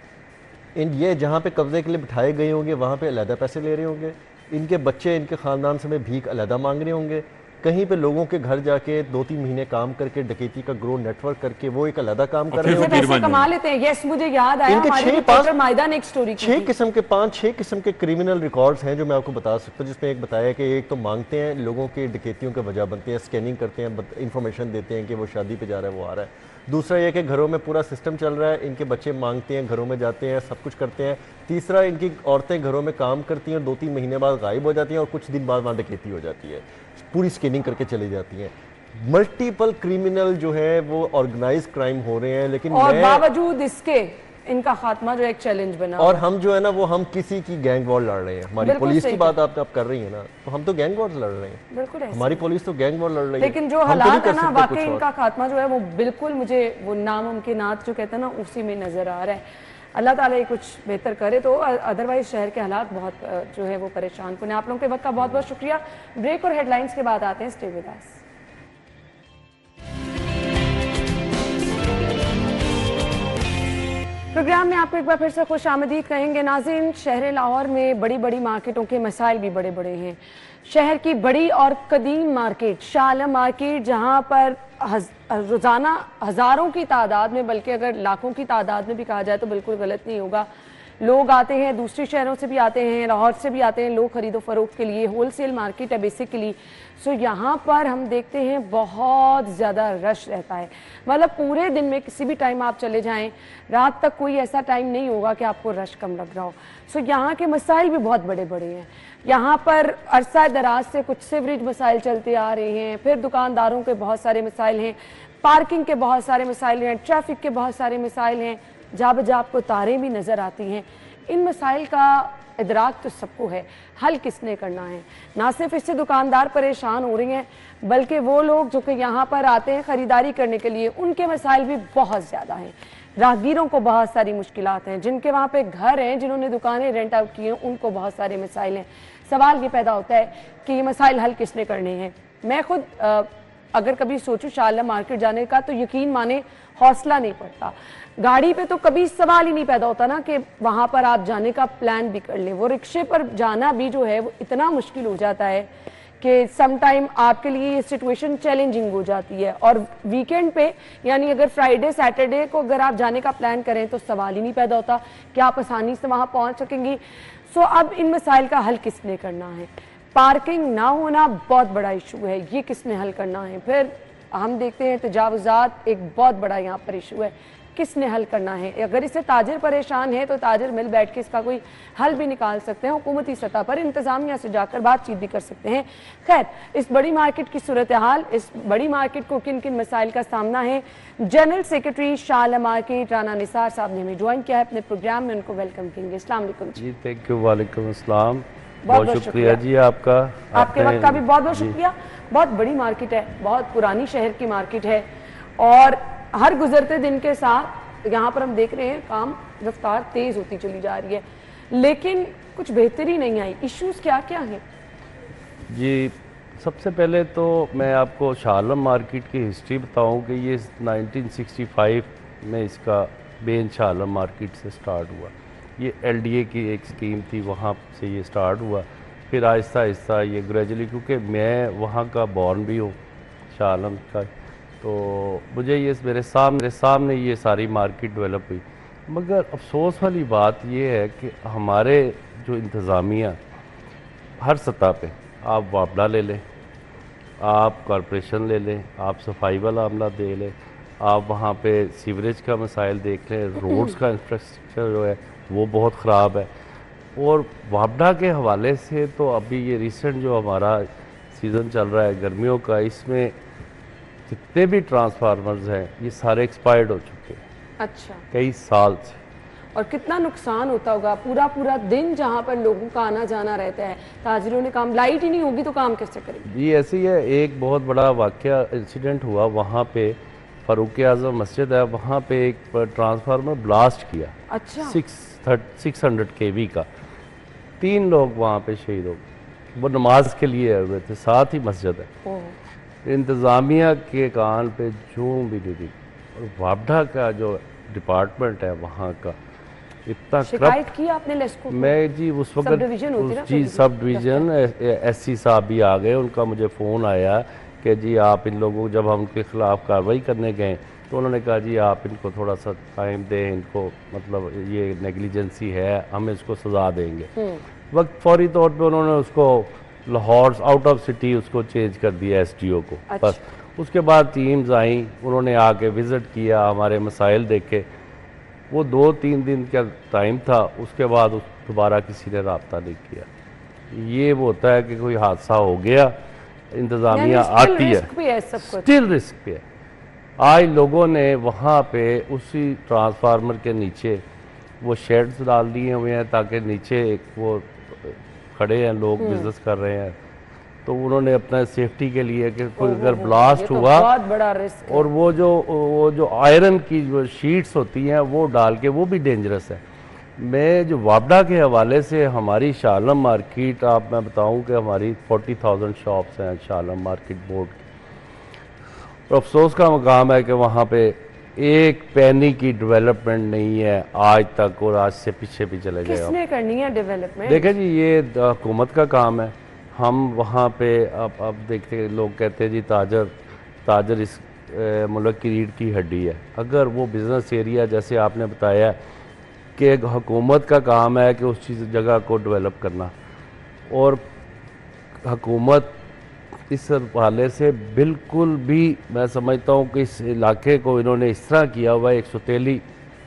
ये जहाँ पे कब्जे के लिए बिठाए गए होंगे वहाँ पे अलहदा पैसे ले रहे होंगे, इनके बच्चे इनके ख़ानदान से में भीख अलहदा मांग रहे होंगे, कहीं पे लोगों के घर जाके 2-3 महीने काम करके डकैती का ग्रो नेटवर्क करके वो एक अलहदा काम कर रहे फिर से होंगे। फकीर पैसे बन कमा लेते हैं। यस, मुझे याद आया, इनके हमारे 6 रिपोर्टर मायदा ने एक स्टोरी की 6 थी। किस्म के 5-6 किस्म के क्रिमिनल रिकॉर्ड्स हैं जो मैं आपको बता सकता हूँ, जिसमें एक बताया कि एक तो मांगते हैं लोगों के डकैतियों के वजह बनते हैं, स्कैनिंग करते हैं, इंफॉर्मेशन देते हैं कि वो शादी पे जा रहा है, वो आ रहा है। दूसरा ये कि घरों में पूरा सिस्टम चल रहा है, इनके बच्चे मांगते हैं, घरों में जाते हैं, सब कुछ करते हैं। तीसरा, इनकी औरतें घरों में काम करती हैं, 2-3 महीने बाद गायब हो जाती हैं और कुछ दिन बाद वहाँ डकैती हो जाती है, पूरी स्कैनिंग करके चली जाती हैं। मल्टीपल क्रिमिनल जो है वो ऑर्गेनाइज क्राइम हो रहे हैं, लेकिन और मैं बावजूद इसके इनका खात्मा जो है एक चैलेंज बना। और हम जो है ना वो हम किसी की गैंग वॉर लड़ रहे हैं। हमारी बिल्कुल पुलिस सही की बात आप कर रही है ना, तो हम तो गैंग वॉर लड़ रहे हैं। बिल्कुल ऐसे। हमारी पुलिस तो गैंग वॉर लड़ रही है, लेकिन जो हम तो नहीं हालात कर है ना, सकते वाकई कुछ और। इनका खात्मा जो है वो बिल्कुल मुझे वो नामुमकिनात जो कहते हैं ना उसी में नजर आ रहा है। अल्लाह ताला ये कुछ बेहतर करे, तो अदरवाइज शहर के हालात बहुत जो है वो परेशान कुन है। आप लोगों के वक्त का बहुत बहुत शुक्रिया। ब्रेक और हेडलाइंस के बाद आते हैं, स्टे विद अस। प्रोग्राम में आपको एक बार फिर से खुश आमदीद कहेंगे। नाज़रीन, शहर लाहौर में बड़ी बड़ी मार्केटों के मसाइल भी बड़े बड़े हैं। शहर की बड़ी और कदीम मार्केट शाह आलम मार्केट, जहाँ पर रोज़ाना हज़ारों की तादाद में, बल्कि अगर लाखों की तादाद में भी कहा जाए तो बिल्कुल गलत नहीं होगा, लोग आते हैं, दूसरे शहरों से भी आते हैं, लाहौर से भी आते हैं लोग खरीदो फरोख्त के लिए। होलसेल मार्केट है बेसिकली। सो यहाँ पर हम देखते हैं बहुत ज़्यादा रश रहता है। मतलब पूरे दिन में किसी भी टाइम आप चले जाएं, रात तक कोई ऐसा टाइम नहीं होगा कि आपको रश कम लग रहा हो। सो यहाँ के मसाइल भी बहुत बड़े बड़े हैं। यहाँ पर अरसा दराज से कुछ सीवरेज मसाइल चलते आ रहे हैं, फिर दुकानदारों के बहुत सारे मसाइल हैं, पार्किंग के बहुत सारे मसाइल हैं, ट्रैफिक के बहुत सारे मसाइल हैं, जा बजा आपको तारें भी नज़र आती हैं। इन मसाइल का इदराक तो सबको है, हल किसने करना है। ना सिर्फ इससे दुकानदार परेशान हो रहे हैं, बल्कि वो लोग जो कि यहाँ पर आते हैं ख़रीदारी करने के लिए, उनके मसाइल भी बहुत ज़्यादा हैं। राहगीरों को बहुत सारी मुश्किलात हैं, जिनके वहाँ पे घर हैं, जिन्होंने दुकानें रेंट आउट की हैं, उनको बहुत सारे मसाइल हैं। सवाल ये पैदा होता है कि ये मसाइल हल किसने करने हैं। मैं खुद अगर कभी सोचूं शाह आलम मार्केट जाने का, तो यकीन माने हौसला नहीं पड़ता। गाड़ी पे तो कभी सवाल ही नहीं पैदा होता ना कि वहाँ पर आप जाने का प्लान भी कर लें। वो रिक्शे पर जाना भी जो है वो इतना मुश्किल हो जाता है कि सम टाइम आपके लिए ये सिचुएशन चैलेंजिंग हो जाती है। और वीकेंड पे, यानी अगर फ्राइडे सैटरडे को अगर आप जाने का प्लान करें तो सवाल ही नहीं पैदा होता कि आप आसानी से वहाँ पहुँच सकेंगी। सो अब इन मसाइल का हल किसने करना है। पार्किंग ना होना बहुत बड़ा इशू है, ये किसने हल करना है। फिर हम देखते हैं तजावुज़ात, एक बहुत बड़ा यहाँ पर इशू है, किसने हल करना है। अगर इससे ताजिर परेशान है तो ताजिर मिल बैठ के इसका कोई हल भी निकाल सकते हैं, हुकूमती सतह पर इंतजामिया से जाकर बातचीत भी कर सकते हैं। खैर, इस बड़ी मार्केट की सूरत हाल, इस बड़ी मार्केट को किन किन मसाइल का सामना है, general secretary Shah Alam market Rana Nisar साहब ने हमें ज्वाइन किया है अपने प्रोग्राम में, उनको वेलकम करेंगे। अस्सलाम वालेकुम जी। Thank you. वालेकुम अस्सलाम। बहुत बहुत शुक्रिया जी आपका, आपके वक्त का भी बहुत बहुत शुक्रिया। बहुत बड़ी मार्केट है, बहुत पुरानी शहर की मार्केट है, और हर गुजरते दिन के साथ यहाँ पर हम देख रहे हैं काम रफ्तार तेज होती चली जा रही है, लेकिन कुछ बेहतरी नहीं आई। इश्यूज क्या क्या हैं जी? सबसे पहले तो मैं आपको शाह आलम मार्केट की हिस्ट्री बताऊं कि ये 1965 में इसका बेन शाह आलम मार्केट से स्टार्ट हुआ। ये LDA की एक स्कीम थी, वहाँ से ये स्टार्ट हुआ। फिर आहिस्ता आहिस्ता ये ग्रेजुअली, क्योंकि मैं वहाँ का बॉर्न भी हूँ शाह आलम का, तो मुझे ये मेरे सामने ये सारी मार्केट डेवलप हुई। मगर अफसोस वाली बात ये है कि हमारे जो इंतज़ामिया हर सतह पे, आप वापडा ले लें, आप कॉरपोरेशन ले लें, आप सफाई वाला अमला दे लें, आप वहाँ पे सीवरेज का मसाइल देख लें, रोड्स का इंफ्रास्ट्रक्चर जो है वो बहुत ख़राब है। और वापडा के हवाले से तो अभी ये रिसेंट जो हमारा सीज़न चल रहा है गर्मियों का, इसमें जितने भी ट्रांसफार्मर्स हैं ये सारे एक्सपायर्ड हो चुके हैं। अच्छा, कई साल से। और कितना नुकसान होता होगा, पूरा पूरा दिन जहाँ पर लोगों का आना जाना रहता है, ताजिरों ने काम, लाइट ही नहीं होगी तो काम कैसे करेंगे। जी ऐसे ही है। एक बहुत बड़ा वाकया इंसिडेंट हुआ वहाँ पे, फ़ारूक आज़म मस्जिद है, वहाँ पे एक ट्रांसफार्मर ब्लास्ट किया। अच्छा, 600 kV का। 3 लोग वहाँ पे शहीद हो गए। वो नमाज के लिए आए हुए थे, साथ ही मस्जिद है। इंतज़ामिया के कान पे जूं भी नहीं दी। और वापडा का जो डिपार्टमेंट है वहाँ का इतना शिकायत की आपने लेस्को को? मैं जी उस वक्त जी सब डिवीज़न SC साहब भी आ गए, उनका मुझे फ़ोन आया कि जी आप इन लोगों, जब हम उनके ख़िलाफ़ कार्रवाई करने गए तो उन्होंने कहा जी आप इनको थोड़ा सा टाइम दें, इनको मतलब ये नेग्लिजेंसी है, हम इसको सज़ा देंगे। वक्त फौरी तौर पे उन्होंने उसको लाहौर आउट ऑफ सिटी उसको चेंज कर दिया SDO को। अच्छा। बस उसके बाद टीम्स आई, उन्होंने आके विज़िट किया, हमारे मसाइल देखे। वो 2-3 दिन का टाइम था, उसके बाद दोबारा किसी ने रब्ता नहीं किया। ये वो होता है कि कोई हादसा हो गया, इंतज़ामिया आती है, स्टिल रिस्क पे है। आज लोगों ने वहाँ पे उसी ट्रांसफार्मर के नीचे वो शेड्स डाल दिए हुए हैं ताकि नीचे एक वो खड़े हैं लोग बिजनेस कर रहे हैं, तो उन्होंने अपना सेफ्टी के लिए कि कोई अगर ब्लास्ट ये तो हुआ बहुत बड़ा रिस्क है। और वो जो आयरन की जो शीट्स होती हैं वो डाल के, वो भी डेंजरस है। मैं जो वापडा के हवाले से हमारी शालम मार्केट, आप मैं बताऊं कि हमारी 40,000 शॉप्स हैं शालम मार्केट बोर्ड की, और अफसोस का मकाम है कि वहाँ पे एक पैनी की डेवलपमेंट नहीं है आज तक, और आज से पीछे भी चले गए। किसने करनी है डेवलपमेंट? देखें जी, ये हुकूमत का काम है। हम वहाँ पे अब देखते लोग कहते हैं जी ताजर इस मुल्क की रीढ़ की हड्डी है। अगर वो बिज़नेस एरिया जैसे आपने बताया कि हुकूमत का काम है कि उस चीज़ जगह को डेवलप करना, और हुकूमत इस हवाले से बिल्कुल भी, मैं समझता हूँ कि इस इलाके को इन्होंने इस तरह किया हुआ है, एक सुतेली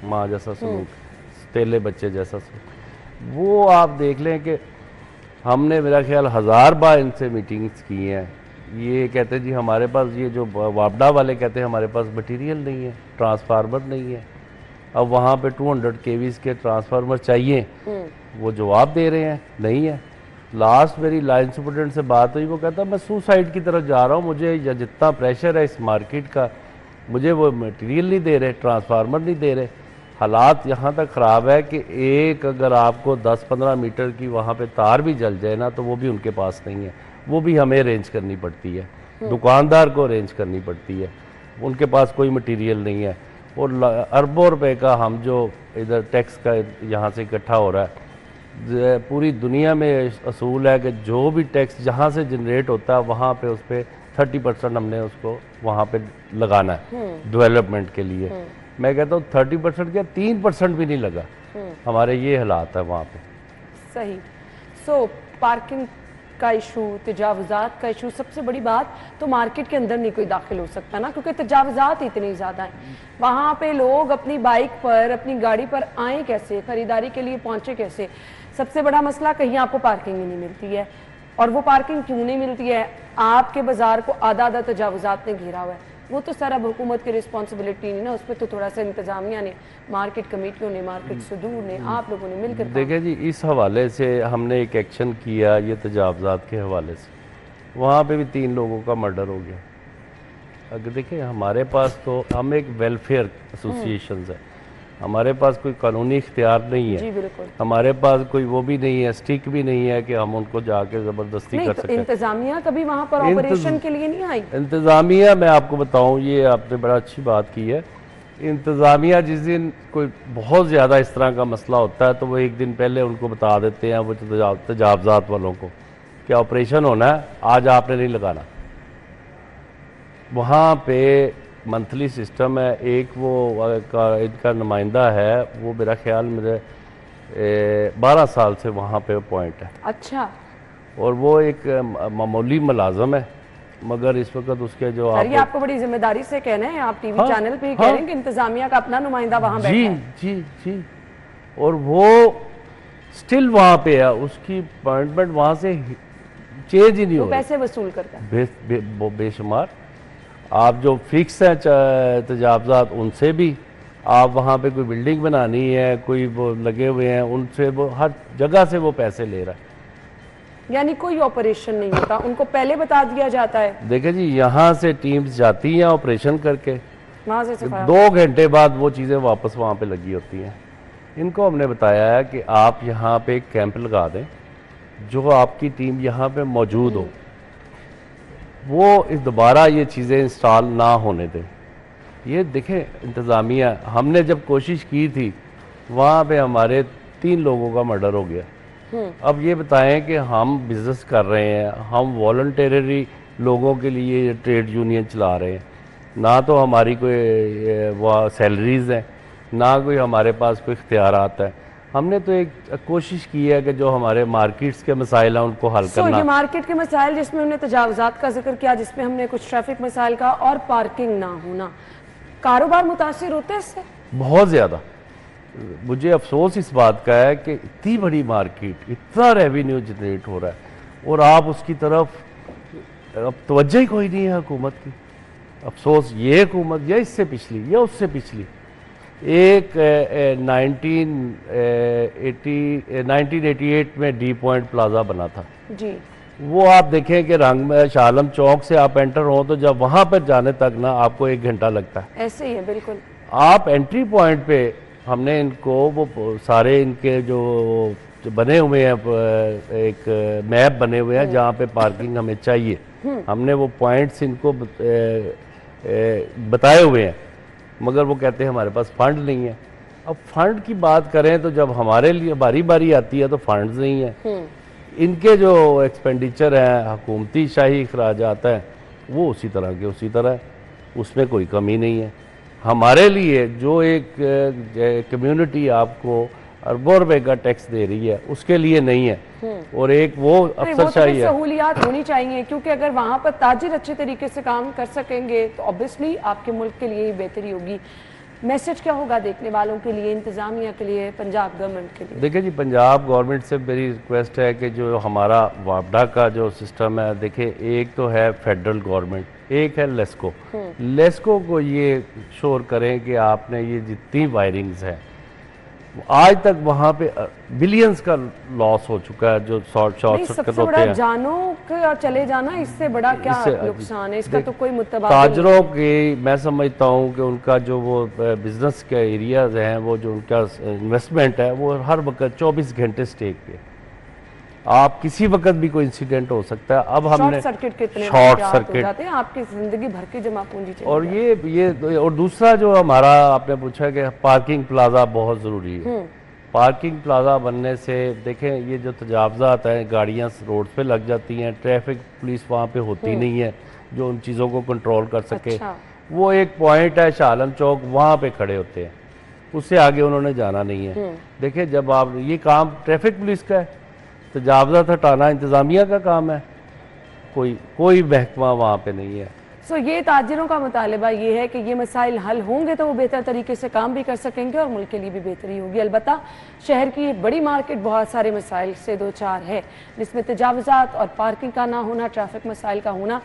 माँ जैसा सलूक, सुतेले बच्चे जैसा सलूक। वो आप देख लें कि हमने मेरा ख्याल 1000 बार इनसे मीटिंग्स की हैं। ये कहते हैं जी हमारे पास, ये जो वापडा वाले कहते हैं हमारे पास मटेरियल नहीं है, ट्रांसफार्मर नहीं है। अब वहाँ पे 200 kVs के ट्रांसफार्मर चाहिए, वो जवाब दे रहे हैं नहीं है। लास्ट मेरी लाइन सुपरटेंडेंट से बात हुई, वो कहता मैं सुसाइड की तरफ जा रहा हूँ, मुझे जितना प्रेशर है इस मार्केट का, मुझे वो मटेरियल नहीं दे रहे, ट्रांसफार्मर नहीं दे रहे। हालात यहाँ तक ख़राब है कि एक अगर आपको 10-15 मीटर की वहाँ पे तार भी जल जाए ना, तो वो भी उनके पास नहीं है, वो भी हमें अरेंज करनी पड़ती है, दुकानदार को अरेंज करनी पड़ती है, उनके पास कोई मटेरियल नहीं है। और अरबों रुपए का हम जो इधर टैक्स का यहाँ से इकट्ठा हो रहा है, पूरी दुनिया में असूल है कि जो भी टैक्स जहाँ से जनरेट होता है वहाँ पे उस पर 30% हमने उसको वहाँ पे लगाना है डेवलपमेंट के लिए। मैं कहता हूँ 30% क्या, 3% भी नहीं लगा। हमारे ये हालात है वहाँ पे। सही। सो पार्किंग का इशू, तजावुज़ात का इशू, सबसे बड़ी बात तो मार्केट के अंदर नहीं कोई दाखिल हो सकता ना, क्योंकि तजावुज़ात इतनी ज़्यादा हैं। वहाँ पे लोग अपनी बाइक पर, अपनी गाड़ी पर आए कैसे, ख़रीदारी के लिए पहुँचे कैसे? सबसे बड़ा मसला, कहीं आपको पार्किंग ही नहीं मिलती है। और वो पार्किंग क्यों नहीं मिलती है? आपके बाज़ार को आधा तजावुज़ात ने घेरा हुआ है। वो तो सर अब हुकूमत की रिस्पॉन्सिबिलिटी नहीं ना, उस पर तो थोड़ा सा इंतजामिया ने, मार्केट कमेटियों ने, मार्केट सुदूर ने, आप लोगों ने मिलकर देखें जी, इस हवाले से हमने एक एक्शन किया, ये तजावुज़ात के हवाले से। वहाँ पे भी 3 लोगों का मर्डर हो गया। अगर देखें हमारे पास तो, हम एक वेलफेयर एसोसिएशन है, हमारे पास कोई कानूनी इख्तियार नहीं है। जी बिल्कुल। हमारे पास कोई वो भी नहीं है, स्टिक भी नहीं है कि हम उनको जाके ज़बरदस्ती कर सकें। इंतजामिया कभी वहाँ पर ऑपरेशन के लिए नहीं आई? इंतजामिया, मैं आपको बताऊं, ये आपने बड़ा अच्छी बात की है। इंतजामिया जिस दिन कोई बहुत ज़्यादा इस तरह का मसला होता है तो वो एक दिन पहले उनको बता देते हैं, वो तजावुज़ात वालों को, कि ऑपरेशन होना है, आज आपने नहीं लगाना। वहाँ पे मंथली सिस्टम है, एक वो इनका नुमाइंदा है, वो मेरा ख्याल मेरे 12 साल से वहाँ पे अपॉइंट है। अच्छा। और वो एक मामूली मुलाजम है, मगर इस वक्त उसके जो सर, ये आपको बड़ी जिम्मेदारी से कहना है, आप टीवी चैनल पे ही कह रहे हैं कि इंतजामिया का अपना नुमाइंदा वहाँ बैठा है। जी जी। और वो स्टिल वहाँ पे है, उसकी अपॉइंटमेंट वहाँ से चेंज ही नहीं हो रही। पैसे वसूल करता है बेशुमार। आप जो फिक्स हैं तजावुज़ात, उनसे भी, आप वहाँ पे कोई बिल्डिंग बनानी है, कोई वो लगे हुए हैं, उनसे वो हर जगह से वो पैसे ले रहा है। यानी कोई ऑपरेशन नहीं होता, उनको पहले बता दिया जाता है। देखिए जी, यहाँ से टीम्स जाती हैं ऑपरेशन करके, वहाँ से 2 घंटे बाद वो चीज़ें वापस वहाँ पे लगी होती हैं। इनको हमने बताया है कि आप यहाँ पे एक कैंप लगा दें, जो आपकी टीम यहाँ पे मौजूद हो, वो इस दोबारा ये चीज़ें इंस्टॉल ना होने दें। ये देखें इंतज़ामिया, हमने जब कोशिश की थी वहाँ पे हमारे 3 लोगों का मर्डर हो गया। अब ये बताएं कि हम बिज़नेस कर रहे हैं, हम वॉलंटरी लोगों के लिए ट्रेड यूनियन चला रहे हैं, ना तो हमारी कोई वो सैलरीज़ हैं, ना कोई हमारे पास कोई इख्तियारात है। हमने तो एक कोशिश की है कि जो हमारे मार्केट्स के मसाइल हैं उनको हल करना। ये मार्केट के मसाइल जिसमें हमने तजावुज़ात का जिक्र किया, जिसमें हमने कुछ ट्रैफिक मसाइल का, और पार्किंग ना होना, कारोबार मुतासिर होते हैं इससे बहुत ज़्यादा। मुझे अफसोस इस बात का है कि इतनी बड़ी मार्केट, इतना रेवेन्यू जनरेट हो रहा है और आप उसकी तरफ अब तवज्जो ही कोई नहीं है हुकूमत की। अफसोस ये हुकूमत या इससे पिछली या उससे पिछली, एक 1988 में डी पॉइंट प्लाजा बना था। जी। वो आप देखें कि रंग में शाह आलम चौक से आप एंटर हो तो जब वहाँ पर जाने तक ना आपको 1 घंटा लगता है। ऐसे ही है बिल्कुल। आप एंट्री पॉइंट पे हमने इनको वो सारे इनके जो बने हुए हैं, एक मैप बने हुए हैं जहाँ पे पार्किंग हमें चाहिए, हमने वो पॉइंट्स इनको बताए हुए हैं, मगर वो कहते हैं हमारे पास फंड नहीं है। अब फंड की बात करें तो जब हमारे लिए बारी बारी आती है तो फंड्स नहीं है। इनके जो एक्सपेंडिचर है, हुकूमती शाही अखराजात हैं, वो उसी तरह के उसी तरह है, उसमें कोई कमी नहीं है। हमारे लिए जो एक कम्युनिटी आपको अरबों रुपए का टैक्स दे रही है उसके लिए नहीं है, और एक वो अफसरशाही है। सहूलियात होनी चाहिए, क्योंकि अगर वहां पर ताजिर अच्छे तरीके से काम कर सकेंगे तो ऑब्वियसली आपके मुल्क के लिए ही बेहतरी होगी। मैसेज क्या होगा देखने वालों के लिए, इंतजामिया के लिए, पंजाब गवर्नमेंट के लिए? देखिए जी, पंजाब गवर्नमेंट से मेरी रिक्वेस्ट है कि जो हमारा वापडा का जो सिस्टम है, देखिए एक तो है फेडरल गवर्नमेंट, एक है लेस्को। लेस्को को ये श्योर करें कि आपने ये जितनी वायरिंग्स हैं, आज तक वहाँ पे बिलियंस का लॉस हो चुका है, जो शॉर्ट सर्किट होते हैं। जानों का चले जाना, इससे बड़ा क्या नुकसान है? इसका तो कोई मुतबादिल ताजरों की मैं समझता हूँ कि उनका जो वो बिजनेस के एरियाज हैं, वो जो उनका इन्वेस्टमेंट है, वो हर वक्त 24 घंटे स्टेक पे, आप किसी वक्त भी कोई इंसिडेंट हो सकता है। अब हमने शॉर्ट सर्किट जाते हैं, आपकी जिंदगी भर की जमा पूंजी चली और ये और दूसरा जो हमारा आपने पूछा कि पार्किंग प्लाजा बहुत ज़रूरी है। पार्किंग प्लाजा बनने से देखें, ये जो तजावज़ात हैं, गाड़ियाँ रोड पे लग जाती हैं, ट्रैफिक पुलिस वहाँ पे होती नहीं है जो उन चीज़ों को कंट्रोल कर सके। अच्छा। वो एक पॉइंट है शाह आलम चौक, वहाँ पे खड़े होते हैं, उससे आगे उन्होंने जाना नहीं है। देखिए, जब आप ये काम ट्रैफिक पुलिस का है, तजावज़ात हटाना इंतज़ामिया का काम है, कोई महकमा वहाँ पे नहीं है। ये ताजिरों का मुतालबा ये है कि ये मसाइल हल होंगे तो वो बेहतर तरीके से काम भी कर सकेंगे और मुल्क के लिए भी बेहतरी होगी। अलबत्ता शहर की बड़ी मार्केट बहुत सारे मसाइल से दो चार है, जिसमें तजावज़ात और पार्किंग का ना होना, ट्रैफिक मसाइल का होना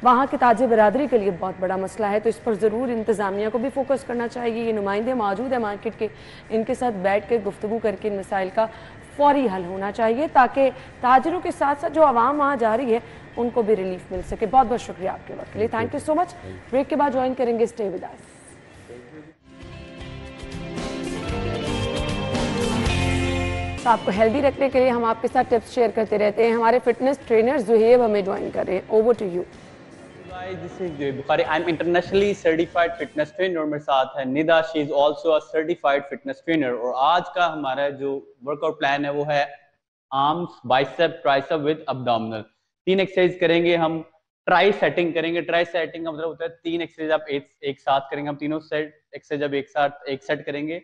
वहाँ की ताजिर बरादरी के लिए बहुत बड़ा मसला है। तो इस पर ज़रूर इंतज़ामिया को भी फोकस करना चाहिए। ये नुमाइंदे मौजूद है मार्केट के, इनके साथ बैठ के गुफ्तगू करके इन मसाइल का फौरी हल होना चाहिए, ताकि ताजिरों के साथ साथ जो आवाम वहाँ जा रही है उनको भी रिलीफ मिल सके। बहुत बहुत शुक्रिया आपके वक्त के लिए, thank you so much. Break के बाद ज्वाइन करेंगे, स्टे विद अस। तो आपको हेल्दी रखने के लिए हम आपके साथ टिप्स शेयर करते रहते हैं। हमारे फिटनेस ट्रेनर जुहेब हमें ज्वाइन कर रहे हैं। Over to you. This is Juhaib Bukhari. I'm internationally certified fitness trainer और मेरे साथ है Nida, she is also a certified fitness trainer। और आज का हमारा जो वर्कआउट प्लान है वो है arms, bicep, tricep with abdominal. 3 exercise करेंगे हम। ट्राई सेटिंग करेंगे। ट्राई सेटिंग का मतलब होता है 3 एक्सरसाइज आप एक साथ करेंगे। हम तीनों सेट एक्सरसाइज जब एक सेट करेंगे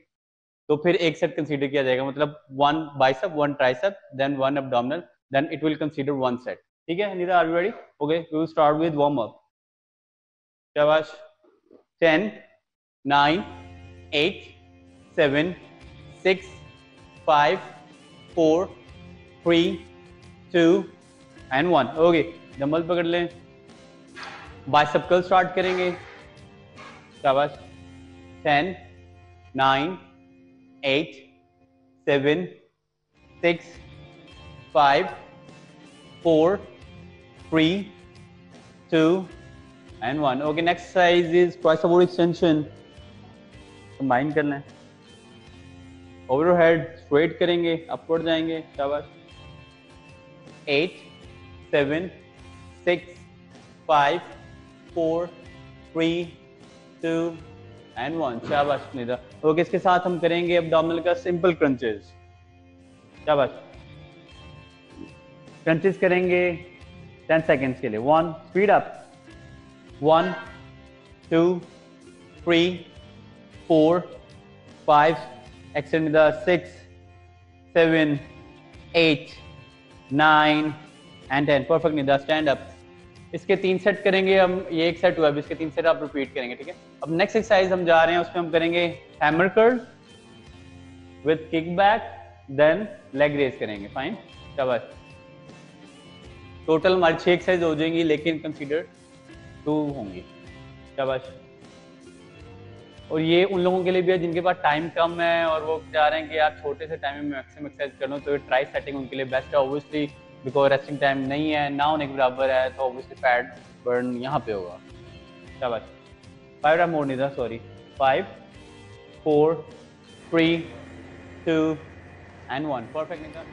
तो फिर एक सेट कंसीडर किया जाएगा, मतलब 1 bicep, 1 tricep, then 1 abdominal, then it will consider 1 set. ठीक है Nida, are you ready? Okay, we will start with warm up. शाबाश। 10, 9, 8, 7, 6, 5, 4, 3, 2 एंड 1। ओके, डंबल पकड़ लें। बाइसेप कर्ल स्टार्ट करेंगे। शाबाश। 10, 9, 8, 7, 6, 5, 4, 3, 2 and 1। Okay, next exercise is tricep extension. Combine कर लें। Overhead straight करेंगे, अपवर्ड जाएंगे। शाबाश। 8, 7, 6, 5, 4, 3, 2 एंड 1। शाबाश निदा। ओके, इसके साथ हम करेंगे अब्डोमिनल का सिंपल क्रंचेस। शाबाश। क्रंचेस करेंगे 10 सेकेंड्स के लिए। 1, speed up. 1, 2, 3, 4, 5, extend Nida. 6, 7, 8, 9 and 10। Perfect Nida, stand up. इसके 3 सेट करेंगे हम। ये एक सेट हुआ, अब इसके 3 सेट आप रिपीट करेंगे। ठीक है, अब नेक्स्ट एक्सरसाइज हम जा रहे हैं, उसमें हम करेंगे hammer curl with kick back, then leg raise करेंगे। फाइन, शाबाश। टोटल हमारी 6 एक्सरसाइज हो जाएंगी, लेकिन कंसीडर 2 होंगी। शाबाश। और ये उन लोगों के लिए भी है जिनके पास टाइम कम है और वो चाह रहे हैं कि यार छोटे से टाइम में मैक्सिमम एक्सरसाइज कर लूँ, तो ये ट्राई सेटिंग उनके लिए बेस्ट है। ऑब्वियसली बिकॉज रेस्टिंग टाइम नहीं है, ना होने के बराबर है, तो ऑब्वियसली फैट बर्न यहाँ पे होगा। शाबाश। 5 time more Nida, sorry. 5 4 3 2 and 1। Perfect Nida.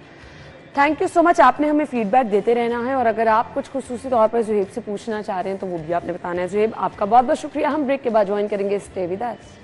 Thank you so much. आपने हमें फीडबैक देते रहना है और अगर आप कुछ खुसूसी तौर पर ज़ुहैब से पूछना चाह रहे हैं तो वो भी आपने बताना है। ज़ुहैब, आपका बहुत बहुत शुक्रिया। हम ब्रेक के बाद ज्वाइन करेंगे। Stay with us.